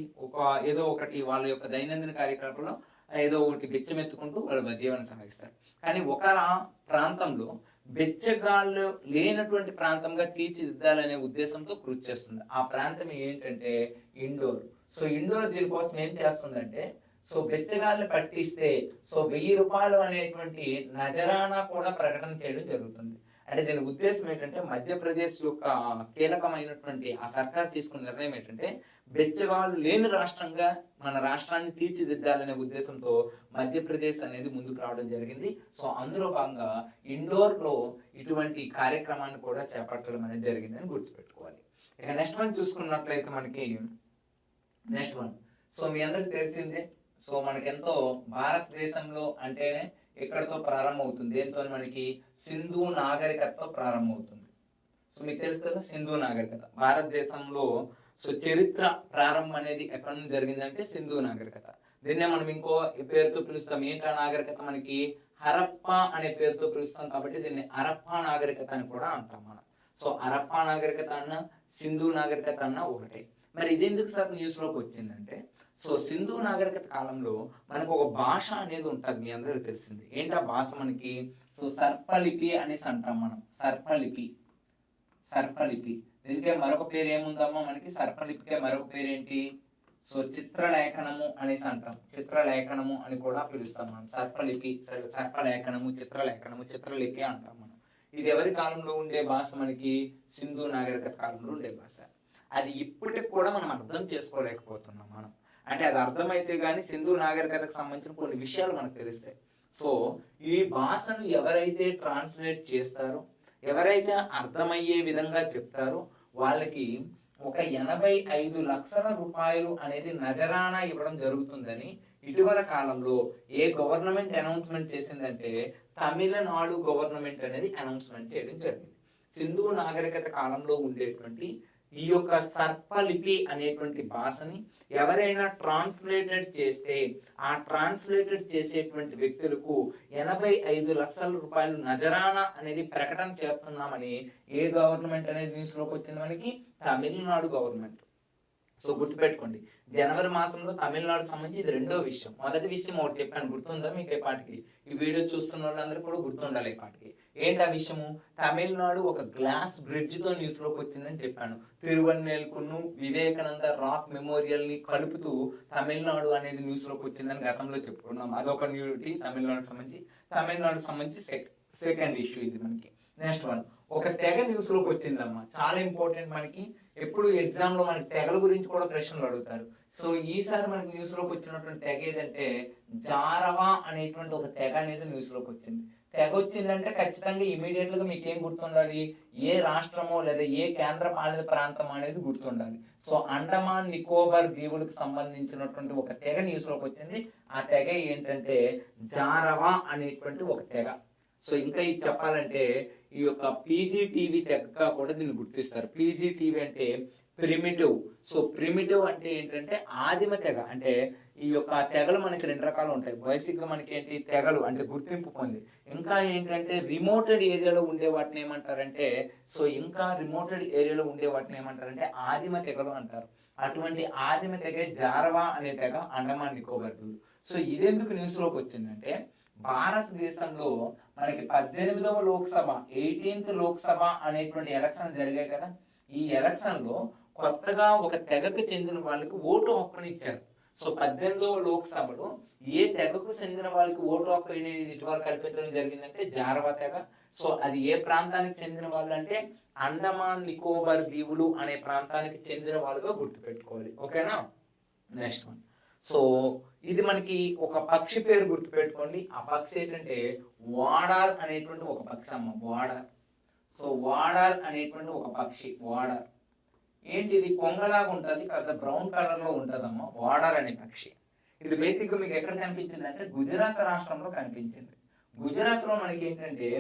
ఏదో ఒకటి వాళ్ళ యొక్క దైనందిన కార్యకలాపాల్లో ఏదో ఒకటి బిచ్చమెత్తుకుంటూ వాళ్ళ జీవనం సాగిస్తారు. కానీ ఒక ప్రాంతంలో బిచ్చగాళ్ళు లేనటువంటి ప్రాంతంగా తీర్చిదిద్దాలనే ఉద్దేశంతో కృషి చేస్తుంది. ఆ ప్రాంతం ఏంటంటే ఇండోర్. సో ఇండోర్ దీనికోసం ఏం చేస్తుందంటే, సో బిచ్చగాళ్ళని పట్టిస్తే సో 1000 రూపాయలు అనేటువంటి నజరానా కూడా ప్రకటన చేయడం జరుగుతుంది. అంటే దీని ఉద్దేశం ఏంటంటే మధ్యప్రదేశ్ యొక్క కీలకమైనటువంటి ఆ సర్కార్ తీసుకున్న నిర్ణయం ఏంటంటే బిచ్చగాళ్ళు లేని రాష్ట్రంగా మన రాష్ట్రాన్ని తీర్చిదిద్దాలనే ఉద్దేశంతో మధ్యప్రదేశ్ అనేది ముందుకు రావడం జరిగింది. సో అందులో భాగంగా ఇండోర్లో ఇటువంటి కార్యక్రమాన్ని కూడా చేపట్టడం అనేది జరిగిందని గుర్తుపెట్టుకోవాలి. ఇక నెక్స్ట్ వన్ చూసుకున్నట్లయితే మనకి సో మీ అందరికి తెలిసిందే, సో మనకెంతో భారతదేశంలో అంటేనే ఎక్కడితో ప్రారంభమవుతుంది? దేంతో? మనకి సింధు నాగరికతతో ప్రారంభమవుతుంది. సో మీకు తెలుసు కదా సింధు నాగరికత భారతదేశంలో. సో చరిత్ర ప్రారంభం అనేది ఎక్కడ నుంచి జరిగిందంటే సింధు నాగరికత. దీన్నే మనం ఇంకో పేరుతో పిలుస్తాం. ఏంటా నాగరికత? మనకి హరప్ప అనే పేరుతో పిలుస్తాం కాబట్టి దీన్ని హరప్పా నాగరికత అని కూడా అంటాం మనం. సో హరప్పా నాగరికత అన్న సింధు నాగరికత అన్న ఒకటే. మరి ఇది ఎందుకు సార్ న్యూస్లోకి వచ్చిందంటే, సో సింధు నాగరికత కాలంలో మనకు ఒక భాష అనేది ఉంటుంది. మీ అందరికీ తెలిసింది. ఏంటా భాష మనకి? సో సర్పలిపి అనేసి అంటాం మనం. సర్పలిపి దీనికే మరొక పేరు ఏముందమ్మా మనకి? సర్పలిపికే మరొక పేరు ఏంటి? సో చిత్రలేఖనము అనేసి అంటాం. చిత్రలేఖనము అని కూడా పిలుస్తాం మనం. సర్పలేఖనము, చిత్రలిపి అంటాం మనం. ఇది ఎవరి కాలంలో ఉండే భాష? మనకి సింధు నాగరికత కాలంలో ఉండే భాష. అది ఇప్పటికి కూడా మనం అర్థం చేసుకోలేకపోతున్నాం మనం. అంటే అది అర్థమైతే కానీ సింధు నాగరికతకు సంబంధించిన కొన్ని విషయాలు మనకు తెలుస్తాయి. సో ఈ భాషను ఎవరైతే ట్రాన్స్లేట్ చేస్తారో, ఎవరైతే అర్థమయ్యే విధంగా చెప్తారో వాళ్ళకి ఒక 85 లక్షల రూపాయలు అనేది నజరానా ఇవ్వడం జరుగుతుందని ఇటీవల కాలంలో ఏ గవర్నమెంట్ అనౌన్స్మెంట్ చేసిందంటే తమిళనాడు గవర్నమెంట్ అనేది అనౌన్స్మెంట్ చేయడం జరిగింది. సింధు నాగరికత కాలంలో ఉండేటువంటి ఈ యొక్క సర్పలిపి అనేటువంటి భాషని ఎవరైనా ట్రాన్స్లేటెడ్ చేస్తే ఆ ట్రాన్స్లేటెడ్ చేసేటువంటి వ్యక్తులకు 85 లక్షల రూపాయలు నజరానా అనేది ప్రకటన చేస్తున్నామని ఏ గవర్నమెంట్ అనేది న్యూస్లోకి వచ్చింది? మనకి తమిళనాడు గవర్నమెంట్. సో గుర్తుపెట్టుకోండి, జనవరి మాసంలో తమిళనాడుకు సంబంధించి ఇది రెండో విషయం. మొదటి విషయం ఒకటి చెప్పాను, గుర్తుందా మీకు? ఈ పాటికి ఈ వీడియో చూస్తున్న వాళ్ళందరూ కూడా గుర్తుండాలి ఈ పాటికి. ఏంటి ఆ విషయము? తమిళనాడు ఒక గ్లాస్ బ్రిడ్జ్తో న్యూస్లోకి వచ్చిందని చెప్పాను. తిరువన్నెల్కును వివేకానంద రాక్ మెమోరియల్ని కలుపుతూ తమిళనాడు అనేది న్యూస్లోకి వచ్చిందని గతంలో చెప్పుకున్నాం. అదొక న్యూటీ తమిళనాడుకు సంబంధించి సెకండ్ ఇష్యూ ఇది మనకి. నెక్స్ట్ వన్, ఒక తెగ న్యూస్లోకి వచ్చిందమ్మా, చాలా ఇంపార్టెంట్ మనకి. ఎప్పుడు ఎగ్జామ్లో మనకి తెగల గురించి కూడా ప్రశ్నలు అడుగుతారు. సో ఈసారి మనకి న్యూస్లోకి వచ్చినటువంటి తెగ ఏదంటే జారవా అనేటువంటి ఒక తెగ అనేది న్యూస్లోకి వచ్చింది. తెగ వచ్చిందంటే ఖచ్చితంగా ఇమీడియట్గా మీకు ఏం గుర్తుండాలి? ఏ రాష్ట్రమో లేదా ఏ కేంద్ర పాలిత ప్రాంతం అనేది గుర్తుండాలి. సో అండమాన్ నికోబార్ దీవులకు సంబంధించినటువంటి ఒక తెగ న్యూస్లోకి వచ్చింది. ఆ తెగ ఏంటంటే జారవా అనేటువంటి ఒక తెగ. సో ఇంకా ఇది చెప్పాలంటే ఈ యొక్క పీజీటీవీ తెగగా కూడా దీన్ని గుర్తిస్తారు. పీజీటీవీ అంటే ప్రిమిటివ్. సో ప్రిమిటివ్ అంటే ఏంటంటే ఆదిమ తెగ. అంటే ఈ యొక్క తెగలు మనకి రెండు రకాలు ఉంటాయి. బేసిక్గా మనకి ఏంటి, తెగలు అంటే గుర్తింపు పొంది. ఇంకా ఏంటంటే రిమోటెడ్ ఏరియాలో ఉండే వాటిని ఏమంటారంటే, సో ఇంకా రిమోటెడ్ ఏరియాలో ఉండే వాటిని ఏమంటారంటే ఆదిమ తెగలు అంటారు. అటువంటి ఆదిమ తెగ జారవా అనే తెగ అండమాన్ నికోబార్ దీవులు. సో ఇదెందుకు న్యూస్లోకి వచ్చిందంటే, భారతదేశంలో మనకి 18వ లోక్సభ 18th లోక్సభ అనేటువంటి ఎలక్షన్ జరిగాయి కదా. ఈ ఎలక్షన్ లో కొత్తగా ఒక తెగకు చెందిన వాళ్ళకి ఓటు హక్కుని ఇచ్చారు. సో 18వ లోక్సభలో ఏ తెగకు చెందిన వాళ్ళకి ఓటు హక్కు అనేది ఇటీవల కల్పించడం జరిగిందంటే జారవా తెగ. సో అది ఏ ప్రాంతానికి చెందిన వాళ్ళు అంటే అండమాన్ నికోబార్ దీవులు అనే ప్రాంతానికి చెందిన వాళ్ళుగా గుర్తుపెట్టుకోవాలి. ఓకేనా? నెక్స్ట్ వన్, సో ఇది మనకి ఒక పక్షి పేరు గుర్తుపెట్టుకోండి. ఆ పక్షి ఏంటంటే వాడార్ అనేటువంటి ఒక పక్షి అమ్మ, వాడార్. సో వాడార్ అనేటువంటి ఒక పక్షి, వాడార్. ఏంటి, ఇది కొంగలాగా ఉంటుంది, కాకపోతే బ్రౌన్ కలర్లో ఉంటుందమ్మా వాడార్ అనే పక్షి. ఇది బేసిక్గా మీకు ఎక్కడ కనిపించింది అంటే గుజరాత్ రాష్ట్రంలో కనిపించింది. గుజరాత్లో మనకి ఏంటంటే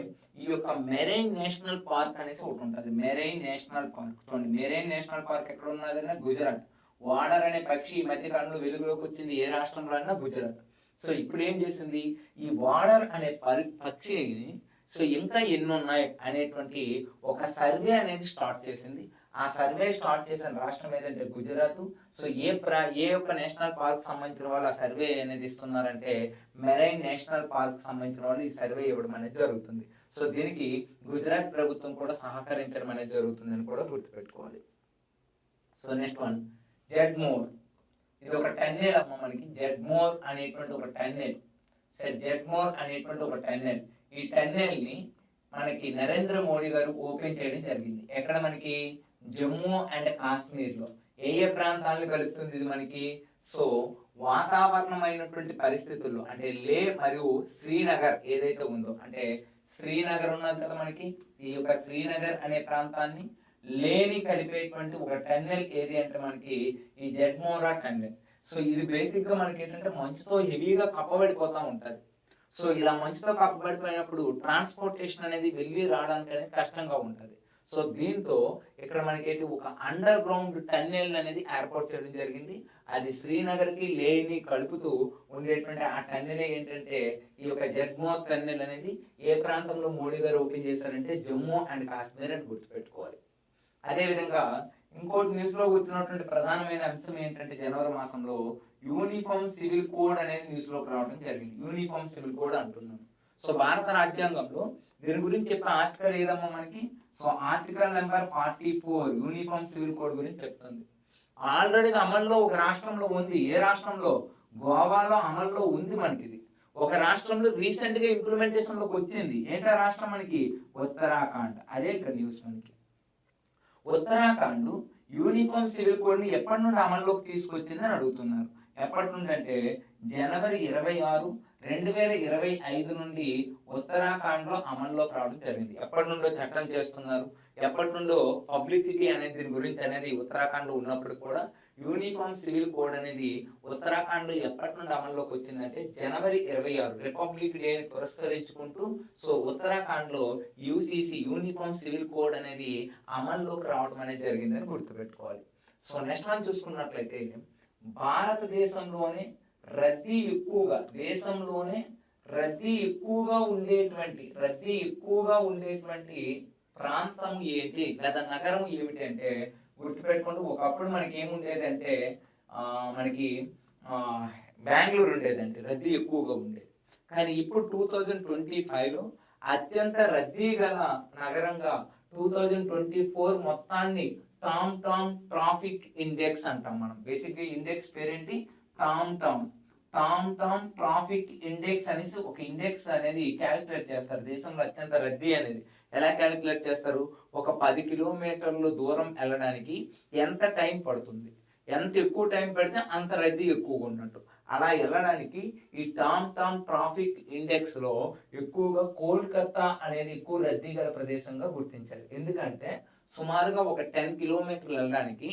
ఈ యొక్క మెరైన్ నేషనల్ పార్క్ అనేసి ఒకటి ఉంటుంది. మెరైన్ నేషనల్ పార్క్ చూడండి, మెరైన్ నేషనల్ పార్క్ ఎక్కడ ఉన్నదన్నా గుజరాత్. వాడర్ అనే పక్షి ఈ మధ్య కాలంలో వెలుగులోకి వచ్చింది ఏ రాష్ట్రంలో అన్నా గుజరాత్. సో ఇప్పుడు ఏం చేసింది, ఈ వాడర్ అనే పక్షిని సో ఇంకా ఎన్ని ఉన్నాయి అనేటువంటి ఒక సర్వే అనేది స్టార్ట్ చేసింది. ఆ సర్వే స్టార్ట్ చేసిన రాష్ట్రం ఏదంటే గుజరాత్. సో ఏ యొక్క నేషనల్ పార్క్ సంబంధించిన వాళ్ళు ఆ సర్వే అనేది ఇస్తున్నారంటే మెరైన్ నేషనల్ పార్క్ సంబంధించిన వాళ్ళు ఈ సర్వే ఇవ్వడం అనేది జరుగుతుంది. సో దీనికి గుజరాత్ ప్రభుత్వం కూడా సహకరించడం అనేది జరుగుతుందని కూడా గుర్తుపెట్టుకోవాలి. So next one, Zmorh. ఇది ఒక టన్నెల్ అమ్మ మనకి, జెడ్మోర్ అనేటువంటి ఒక టన్నెల్. జెడ్మోర్ అనేటువంటి ఒక టన్నెల్. ఈ టన్నెల్ ని మనకి నరేంద్ర మోడీ గారు ఓపెన్ చేయడం జరిగింది. ఎక్కడ మనకి జమ్మూ అండ్ కాశ్మీర్ లో. ఏ ప్రాంతాలను కలుపుతుంది ఇది మనకి? సో వాతావరణమైనటువంటి పరిస్థితుల్లో అంటే లే మరియు శ్రీనగర్ ఏదైతే ఉందో, అంటే శ్రీనగర్ ఉన్నది కదా మనకి, ఈ యొక్క శ్రీనగర్ అనే ప్రాంతాన్ని లేని కలిపేటువంటి ఒక టన్నెల్ ఏది అంటే మనకి ఈ జెడ్మోరా టన్నెల్. సో ఇది బేసిక్ గా మనకి ఏంటంటే మంచుతో హెవీగా కప్పబడిపోతూ ఉంటది. సో ఇలా మంచుతో కప్పబడిపోయినప్పుడు ట్రాన్స్పోర్టేషన్ అనేది వెళ్ళి రావడానికి అనేది కష్టంగా ఉంటది. సో దీంతో ఇక్కడ మనకి ఒక అండర్ గ్రౌండ్ టన్నెల్ అనేది ఏర్పాటు చేయడం జరిగింది. అది శ్రీనగర్ కి లేని కలుపుతూ ఉండేటువంటి ఆ టన్నెల్ ఏంటంటే ఈ యొక్క జెడ్మోర్ టన్నెల్ అనేది ఏ ప్రాంతంలో మోడీ గారు ఓపెన్ చేశారంటే జమ్మూ అండ్ కాశ్మీర్ అని గుర్తుపెట్టుకోవాలి. అదేవిధంగా ఇంకోటి న్యూస్ లో వచ్చినటువంటి ప్రధానమైన అంశం ఏంటంటే జనవరి మాసంలో యూనిఫామ్ సివిల్ కోడ్ అనేది న్యూస్ లోకి రావడం జరిగింది. యూనిఫామ్ సివిల్ కోడ్ అంటున్నాను. సో భారత రాజ్యాంగంలో దీని గురించి చెప్పే ఆర్టికల్ ఏదమ్మా మనకి? So article number 44 uniform civil code గురించి చెప్తుంది. ఆల్రెడీ అమల్లో ఒక రాష్ట్రంలో ఉంది. ఏ రాష్ట్రంలో? గోవాలో అమల్లో ఉంది మనకి ఇది. ఒక రాష్ట్రంలో రీసెంట్ గా ఇంప్లిమెంటేషన్ లోకి వచ్చింది. ఏంటా రాష్ట్రం మనకి? ఉత్తరాఖండ్. అదే ఇక్కడ న్యూస్ మనకి. ఉత్తరాఖండ్ యూనిఫామ్ సివిల్ కోడ్ ని ఎప్పటి నుండి అమల్లోకి తీసుకొచ్చిందని అడుగుతున్నారు. ఎప్పటి నుండి అంటే జనవరి 26, 2025 నుండి ఉత్తరాఖండ్ లో అమల్లోకి రావడం జరిగింది. ఎప్పటి నుండో చట్టం చేస్తున్నారు, ఎప్పటి నుండో పబ్లిసిటీ అనేది దీని గురించి అనేది ఉత్తరాఖండ్ లో ఉన్నప్పుడు కూడా యూనిఫామ్ సివిల్ కోడ్ అనేది ఉత్తరాఖండ్ లో ఎప్పటి నుండి అమల్లోకి వచ్చిందంటే జనవరి 26 రిపబ్లిక్ డే పురస్కరించుకుంటూ సో ఉత్తరాఖండ్ లో యూసీసీ యూనిఫామ్ సివిల్ కోడ్ అనేది అమల్లోకి రావడం అనేది జరిగిందని గుర్తుపెట్టుకోవాలి. సో నెక్స్ట్ మనం చూసుకున్నట్లయితే భారతదేశంలోనే రద్దీ ఎక్కువగా ఉండేటువంటి ప్రాంతం ఏంటి లేదా నగరం ఏమిటి అంటే గుర్తుపెట్టుకుంటూ ఒకప్పుడు మనకి ఏముండేదంటే మనకి బెంగళూరు ఉండేదండి, రద్దీ ఎక్కువగా ఉండేది. కానీ ఇప్పుడు 2025లో అత్యంత రద్దీ గల నగరంగా 2024 మొత్తాన్ని టామ్ ట్రాఫిక్ ఇండెక్స్ అంటాం మనం. బేసిక్గా ఇండెక్స్ పేరేంటి? టామ్ ట్రాఫిక్ ఇండెక్స్ అనేసి ఒక ఇండెక్స్ అనేది క్యాలిక్యులేట్ చేస్తారు. దేశంలో అత్యంత రద్దీ అనేది ఎలా క్యాలిక్యులేట్ చేస్తారు? ఒక 10 కిలోమీటర్ల దూరం వెళ్ళడానికి ఎంత టైం పడుతుంది, ఎంత ఎక్కువ టైం పెడితే అంత రద్దీ ఎక్కువగా ఉన్నట్టు. అలా వెళ్ళడానికి ఈ టామ్ ట్రాఫిక్ ఇండెక్స్ లో ఎక్కువగా కోల్కతా అనేది ఎక్కువ రద్దీ గల ప్రదేశంగా గుర్తించారు. ఎందుకంటే సుమారుగా ఒక 10 కిలోమీటర్లు వెళ్ళడానికి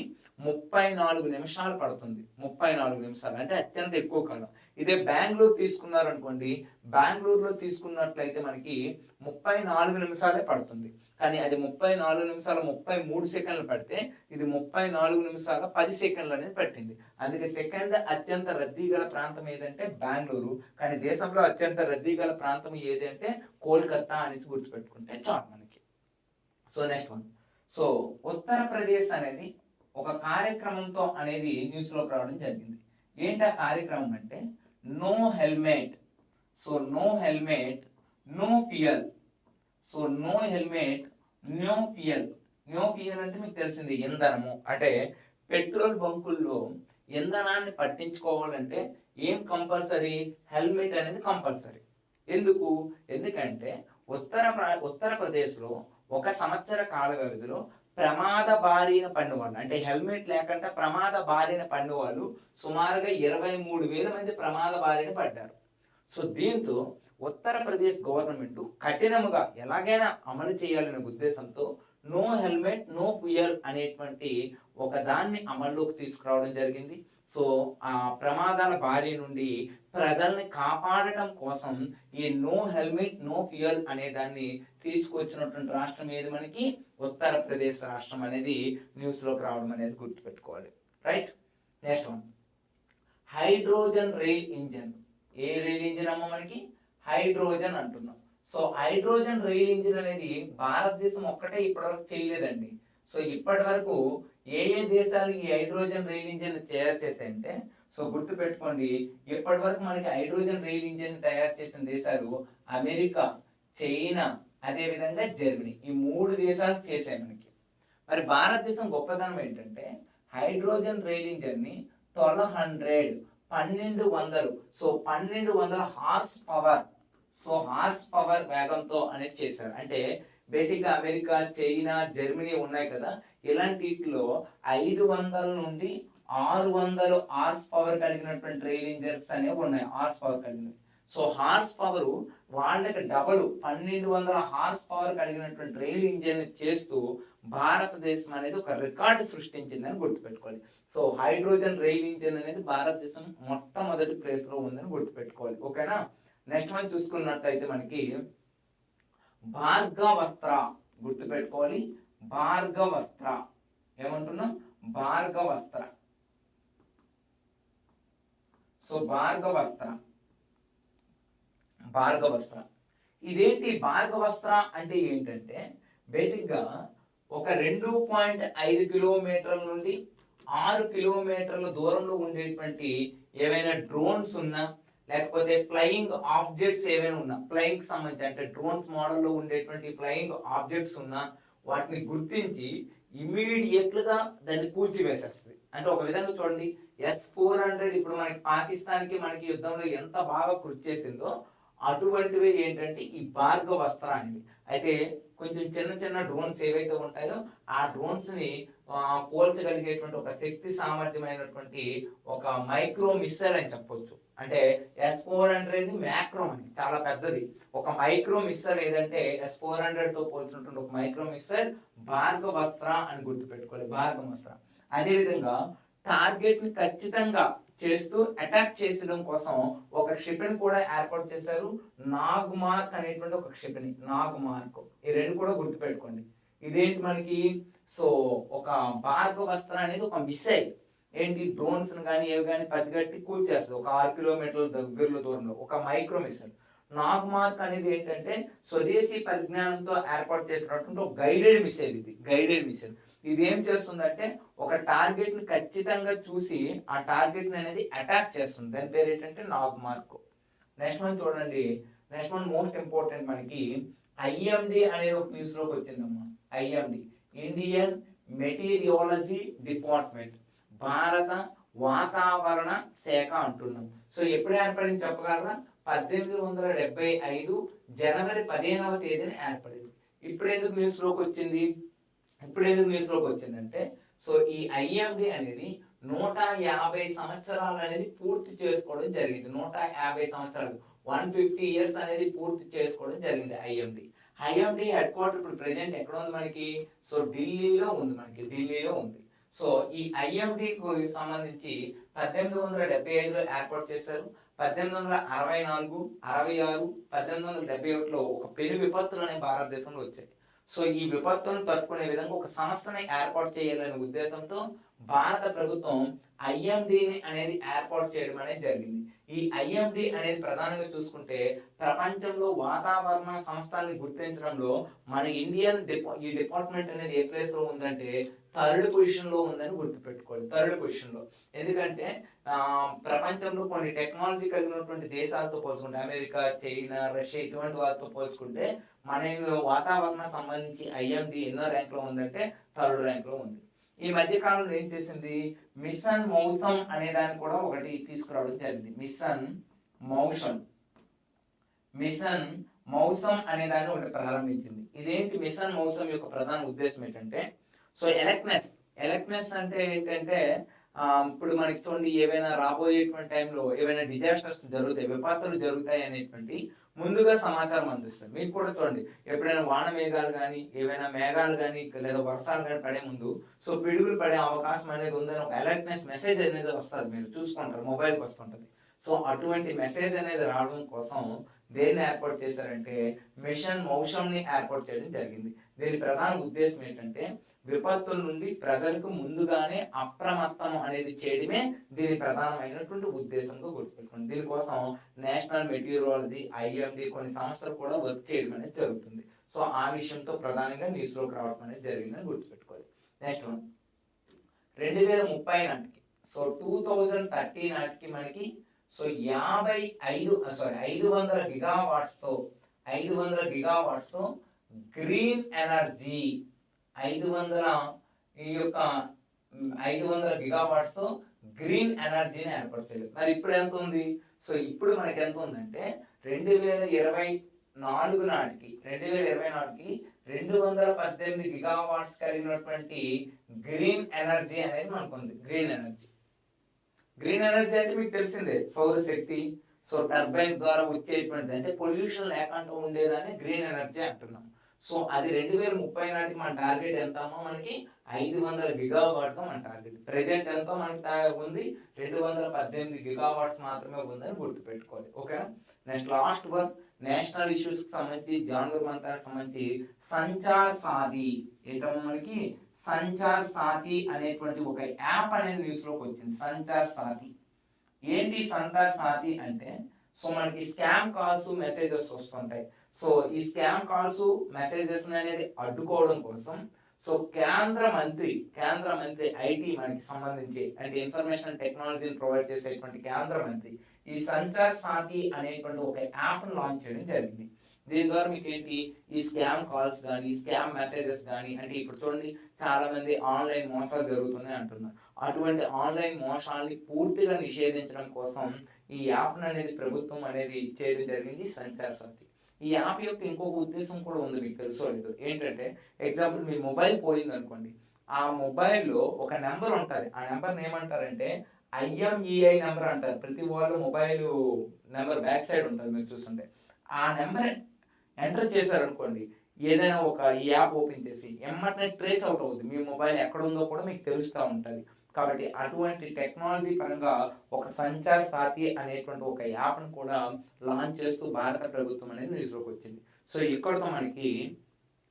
34 నిమిషాలు పడుతుంది. 34 నిమిషాలు అంటే అత్యంత ఎక్కువ కాలం. ఇదే బెంగళూరు తీసుకున్నారనుకోండి, బెంగళూరులో తీసుకున్నట్లయితే మనకి 34 నిమిషాలే పడుతుంది. కానీ అది 34 నిమిషాల 33 సెకండ్లు పడితే ఇది 34 నిమిషాల 10 సెకండ్లు అనేది పట్టింది. అందుకే సెకండ్ అత్యంత రద్దీ గల ప్రాంతం ఏదంటే బెంగళూరు. కానీ దేశంలో అత్యంత రద్దీ గల ప్రాంతం ఏది అంటే కోల్కతా అనేసి గుర్తుపెట్టుకుంటే చాలు మనకి. So next one. So Uttar Pradesh అనేది ఒక కార్యక్రమంతో అనేది న్యూస్లోకి రావడం జరిగింది. ఏంటి ఆ కార్యక్రమం అంటే no helmet. So no helmet no fuel. So no helmet no fuel. No fuel అంటే మీకు తెలిసింది ఇంధనము. అంటే పెట్రోల్ బంకుల్లో ఇంధనాన్ని పట్టించుకోవాలంటే ఏం కంపల్సరీ? హెల్మెట్ అనేది కంపల్సరీ. ఎందుకంటే ఉత్తరప్రదేశ్లో 1 సంవత్సర కాల వ్యవధిలో ప్రమాద బారిన పడిన వాళ్ళు, అంటే హెల్మెట్ లేకుండా ప్రమాద బారిన పడిన వాళ్ళు సుమారుగా 23,000 మంది ప్రమాద బారిన పడ్డారు. సో దీంతో ఉత్తరప్రదేశ్ గవర్నమెంట్ కఠినముగా ఎలాగైనా అమలు చేయాలనే ఉద్దేశంతో నో హెల్మెట్ నో ఫ్యూయల్ అనేటువంటి ఒక దాన్ని అమల్లోకి తీసుకురావడం జరిగింది. సో ఆ ప్రమాదాల బారి నుండి ప్రజల్ని కాపాడటం కోసం ఈ నో హెల్మెట్ నో ఫ్యూయల్ అనే దాన్ని తీసుకొచ్చినటువంటి రాష్ట్రం ఏది? మనకి ఉత్తరప్రదేశ్ రాష్ట్రం అనేది న్యూస్లోకి రావడం అనేది గుర్తుపెట్టుకోవాలి. Right. Next one, hydrogen rail engine. ఏ రైల్ ఇంజిన్ అమ్మ? మనకి హైడ్రోజన్ అంటున్నాం. సో హైడ్రోజన్ రైల్ ఇంజిన్ అనేది భారతదేశం ఒక్కటే ఇప్పటివరకు చేయలేదండి. సో ఇప్పటి వరకు ఏ దేశాలు ఈ హైడ్రోజన్ రైల్ ఇంజిన్ తయారు చేశాయంటే, సో గుర్తుపెట్టుకోండి, ఇప్పటి వరకు మనకి హైడ్రోజన్ రైల్ ఇంజిన్ తయారు చేసిన దేశాలు అమెరికా, చైనా, అదేవిధంగా జర్మనీ. ఈ 3 దేశాలు చేశాయి మనకి. మరి భారతదేశం గొప్పతనం ఏంటంటే హైడ్రోజన్ రైల్ ఇంజిన్ ని 1200 so 1200 horse power, so horse power వేగంతో అనేది చేశారు. అంటే బేసిక్గా అమెరికా, చైనా, జర్మనీ ఉన్నాయి కదా, ఇలాంటిలో 500 నుండి 600 హార్స్ పవర్ కలిగినటువంటి రైల్ ఇంజన్స్ అనేవి ఉన్నాయి. హార్స్ పవర్ కలిగినవి. సో హార్స్ పవర్ వాళ్ళకి డబల్ 1200 హార్స్ పవర్ కలిగినటువంటి రైల్ ఇంజిన్ చేస్తూ భారతదేశం అనేది ఒక రికార్డు సృష్టించిందని గుర్తుపెట్టుకోవాలి. సో హైడ్రోజన్ రైల్ ఇంజిన్ అనేది భారతదేశం మొట్టమొదటి ప్లేస్లో ఉందని గుర్తుపెట్టుకోవాలి. ఓకేనా. నెక్స్ట్ మనం చూసుకున్నట్టయితే మనకి భార్గవస్త్ర. గుర్తుపెట్టుకోవాలి, భార్గవస్త్ర. ఏమంటున్నాం? భార్గవస్త్ర. సో భార్గవస్త్ర. ఇదేంటి భార్గవస్త్ర అంటే? ఏంటంటే బేసిక్గా ఒక 2.5 కిలోమీటర్ల నుండి 6 కిలోమీటర్ల దూరంలో ఉండేటువంటి ఏవైనా డ్రోన్స్ ఉన్నా, లేకపోతే ఫ్లయింగ్ ఆబ్జెక్ట్స్ ఏవైనా ఉన్నా, ఫ్లయింగ్ సంబంధించి అంటే డ్రోన్స్ మోడల్లో ఉండేటువంటి ఫ్లయింగ్ ఆబ్జెక్ట్స్ ఉన్నా వాటిని గుర్తించి ఇమీడియట్లుగా దాన్ని కూల్చివేసేస్తుంది. అంటే ఒక విధంగా చూడండి, S-400 ఇప్పుడు మనకి పాకిస్తాన్కి మనకి యుద్ధంలో ఎంత బాగా కృషి చేసిందో అటువంటివి ఏంటంటే ఈ భార్గవస్త్ర అనేవి. అయితే కొంచెం చిన్న డ్రోన్స్ ఏవైతే ఉంటాయో ఆ డ్రోన్స్ ని పోల్చగలిగేటువంటి ఒక శక్తి సామర్థ్యమైనటువంటి ఒక మైక్రో మిస్సైల్ అని చెప్పొచ్చు. అంటే S-400 మ్యాక్రో మనకి చాలా పెద్దది. ఒక మైక్రో మిస్సైల్ ఏదంటే S-400 తో పోల్చినటువంటి ఒక మైక్రో మిస్సైల్ భార్గవస్త్ర అని గుర్తుపెట్టుకోవాలి. భార్గవస్త్ర. అదేవిధంగా టార్గెట్ ని ఖచ్చితంగా చేస్తూ అటాక్ చేసడం కోసం ఒక క్షిపణి కూడా ఏర్పాటు చేశారు. నాగ్మార్క్ అనేటువంటి ఒక క్షిపణి. నాగ్మార్క్. ఈ 2 కూడా గుర్తుపెట్టుకోండి. ఇదేంటి మనకి? సో ఒక భార్గవస్త్ర అనేది ఒక మిసైల్. ఏంటి? డ్రోన్స్ కానీ ఏవి కానీ పసిగట్టి కూల్చేస్తుంది. ఒక 6 కిలోమీటర్ల దగ్గరలో దూరంలో ఒక మైక్రో మిసైల్. నాగ్మార్క్ అనేది ఏంటంటే స్వదేశీ పరిజ్ఞానంతో ఏర్పాటు చేసినటువంటి ఒక గైడెడ్ మిసైల్. ఇది గైడెడ్ మిసైల్. ఇది ఏం చేస్తుందంటే ఒక టార్గెట్ ని ఖచ్చితంగా చూసి ఆ టార్గెట్ ని అనేది అటాక్ చేస్తుంది. దాని పేరు ఏంటంటే నాగ్మార్క్. నెక్స్ట్ వన్ చూడండి. నెక్స్ట్ వన్ మోస్ట్ ఇంపార్టెంట్ మనకి ఐఎండి అనేది ఒక న్యూస్ లోకి వచ్చిందమ్మా. ఐఎండి ఇండియన్ మెటీరియాలజీ డిపార్ట్మెంట్, భారత వాతావరణ శాఖ అంటున్నాం. సో ఎప్పుడు ఏర్పడింది చెప్పగలరా? 1875 జనవరి 15వ తేదీన ఏర్పడింది. ఇప్పుడు ఎందుకు న్యూస్ లోకి వచ్చిందంటే సో ఈ ఐఎండి అనేది 150 సంవత్సరాలు అనేది పూర్తి చేసుకోవడం జరిగింది. 150 సంవత్సరాలు 150 ఇయర్స్ అనేది పూర్తి చేసుకోవడం జరిగింది ఐఎండి. ఐఎండి హెడ్ క్వార్టర్ ఇప్పుడు ప్రెసెంట్ ఎక్కడ ఉంది మనకి? సో ఢిల్లీలో ఉంది. సో ఈ ఐఎండికి సంబంధించి 1875లో ఏర్పాటు చేశారు. 1864, 66, 1871లో ఒక పెను విపత్తులు అనే భారతదేశంలో వచ్చాయి. సో ఈ విపత్తులను తట్టుకునే విధంగా ఒక సంస్థని ఏర్పాటు చేయాలనే ఉద్దేశంతో భారత ప్రభుత్వం ఐఎండిని అనేది ఏర్పాటు చేయడం అనేది జరిగింది. ఈ ఐఎండి అనేది ప్రధానంగా చూసుకుంటే ప్రపంచంలో వాతావరణ సంస్థల్ని గుర్తించడంలో మన ఈ డిపార్ట్మెంట్ అనేది ఏ ప్లేస్ లో ఉందంటే థర్డ్ పొజిషన్ లో ఉందని గుర్తుపెట్టుకోవాలి. థర్డ్ పొజిషన్ లో. ఎందుకంటే ప్రపంచంలో కొన్ని టెక్నాలజీ కలిగినటువంటి దేశాలతో పోల్చుకుంటే అమెరికా, చైనా, రష్యా ఇటువంటి వాళ్ళతో పోల్చుకుంటే మన వాతావరణ సంబంధించి ఐఎండి ఎన్నో ర్యాంక్ లో ఉందంటే థర్డ్ ర్యాంక్ లో ఉంది. ఈ మధ్య కాలంలో ఏం చేసింది? మిషన్ మౌసం అనే దాన్ని కూడా ఒకటి తీసుకురావడం జరిగింది. మిషన్ మౌసం అనే దాన్ని ఒకటి ప్రారంభించింది. ఇదేంటి? మిషన్ మౌసం యొక్క ప్రధాన ఉద్దేశం ఏంటంటే సో ఎలక్ట్నెస్ అంటే ఏంటంటే ఇప్పుడు మనకి చూడండి ఏవైనా రాబోయేటువంటి టైంలో ఏవైనా డిజాస్టర్స్ జరుగుతాయి, విపత్తులు జరుగుతాయి అనేటువంటి ముందుగా సమాచారం అందిస్తుంది. మీకు కూడా చూడండి ఎప్పుడైనా వాన మేఘాలు కానీ ఏవైనా మేఘాలు కానీ లేదా వర్షాలు కానీ పడే ముందు సో పిడుగులు పడే అవకాశం అనేది ఉందని ఒక అలర్ట్నెస్ మెసేజ్ అనేది వస్తుంది. మీరు చూసుకుంటారు, మొబైల్కి వస్తుంటుంది. సో అటువంటి మెసేజ్ అనేది రావడం కోసం దేన్ని ఏర్పాటు చేశారంటే మిషన్ మౌషంని ఏర్పాటు చేయడం జరిగింది. దీని ప్రధాన ఉద్దేశం ఏంటంటే విపత్తుల నుండి ప్రజలకు ముందుగానే అప్రమత్తం అనేది చేయడమే దీని ప్రధానమైనటువంటి ఉద్దేశంగా గుర్తుపెట్టుకోండి. దీనికోసం నేషనల్ మెటీరియాలజీ ఐఎండి కొన్ని సంస్థలు కూడా వర్క్ చేయడం అనేది జరుగుతుంది. సో ఆ విషయంతో ప్రధానంగా న్యూస్ లోకి రావడం అనేది జరిగిందని గుర్తుపెట్టుకోవాలి. నెక్స్ట్ 2030 నాటికి సో 2030 నాటికి మనకి సో 500 గిగావాట్స్ తో గ్రీన్ ఎనర్జీ 500 గిగావాట్స్ తో గ్రీన్ ఎనర్జీని ఏర్పరచాలి. మరి ఇప్పుడు ఎంత ఉంది? సో ఇప్పుడు మనకి ఎంత ఉందంటే 2024 నాటికి 218 గిగావాట్స్ కలిగినటువంటి గ్రీన్ ఎనర్జీ అనేది మనకు ఉంది. గ్రీన్ ఎనర్జీ అంటే మీకు తెలిసిందే సౌరశక్తి. సో టర్బైన్స్ ద్వారా వచ్చేటువంటి అంటే పొల్యూషన్ లేకుండా ఉండేదాన్ని గ్రీన్ ఎనర్జీ అంటున్నాం. సో అది 2030 నాటికి మన టార్గెట్ ఎంత అమ్మా? మనకి 500 గిగావాట్ మన టార్గెట్. ప్రెజెంట్ ఎంతో మనకి ఉంది 218 గిగావాట్స్ మాత్రమే ఉందని గుర్తుపెట్టుకోవాలి. ఓకేనా? Next last one national issues కి సంబంధించి జాన్వరి మంత్రానికి సంబంధించి సంచార్ సాథీ ఏంటమ్మా మనకి? సంచార్ సాథీ అనేటువంటి ఒక యాప్ అనేది న్యూస్ లోకి వచ్చింది. సంచార్ సాథీ ఏంటి? సంచార్ సాథీ అంటే సో మనకి స్కామ్ కాల్స్ మెసేజెస్ వస్తుంటాయి. సో ఈ స్కామ్ కాల్స్ మెసేజెస్ అనేది అడ్డుకోవడం కోసం సో కేంద్ర మంత్రి ఐటీ మనకి సంబంధించి అంటే ఇన్ఫర్మేషన్ టెక్నాలజీని ప్రొవైడ్ చేసేటువంటి కేంద్ర మంత్రి ఈ సంచార్ సాథీ అనేటువంటి ఒక యాప్ లాంచ్ చేయడం జరిగింది. దీని ద్వారా మీకు ఏంటి? ఈ స్కామ్ కాల్స్ కానీ స్కామ్ మెసేజెస్ కానీ అంటే ఇప్పుడు చూడండి చాలా మంది ఆన్లైన్ మోసాలు జరుగుతున్నాయి అంటున్నారు. అటువంటి ఆన్లైన్ మోసాలని పూర్తిగా నిషేధించడం కోసం ఈ యాప్ అనేది ప్రభుత్వం అనేది చేయడం జరిగింది. సంచార్ సాథీ ఈ యాప్ యొక్క ఇంకొక ఉద్దేశం కూడా ఉంది, మీకు తెలుసో లేదు. ఏంటంటే ఎగ్జాంపుల్ మీ మొబైల్ పోయింది అనుకోండి, ఆ మొబైల్లో ఒక నెంబర్ ఉంటుంది. ఆ నెంబర్ని ఏమంటారంటే IMEI నెంబర్ అంటారు. ప్రతి వాళ్ళు మొబైల్ నెంబర్ బ్యాక్ సైడ్ ఉంటుంది మీరు చూస్తుంటే. ఆ నెంబర్ ఎంటర్ చేశారనుకోండి, ఏదైనా ఒక ఈ యాప్ ఓపెన్ చేసి ఎమ్మటనే ట్రేస్ అవుట్ అవుతుంది. మీ మొబైల్ ఎక్కడ ఉందో కూడా మీకు తెలుస్తూ ఉంటుంది. కాబట్టి అటువంటి టెక్నాలజీ పరంగా ఒక సంచార్ సాథీ అనేటువంటి ఒక యాప్ను కూడా లాంచ్ చేస్తూ భారత ప్రభుత్వం అనేది న్యూస్లోకి వచ్చింది. సో ఇక్కడతో మనకి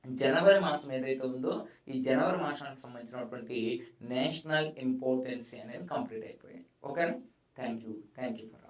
జనవరి మాసం ఏదైతే ఉందో ఈ జనవరి మాసానికి సంబంధించినటువంటి నేషనల్ ఇంపార్టెన్సీ అనేది కంప్లీట్ అయిపోయింది. ఓకేనా? Thank you for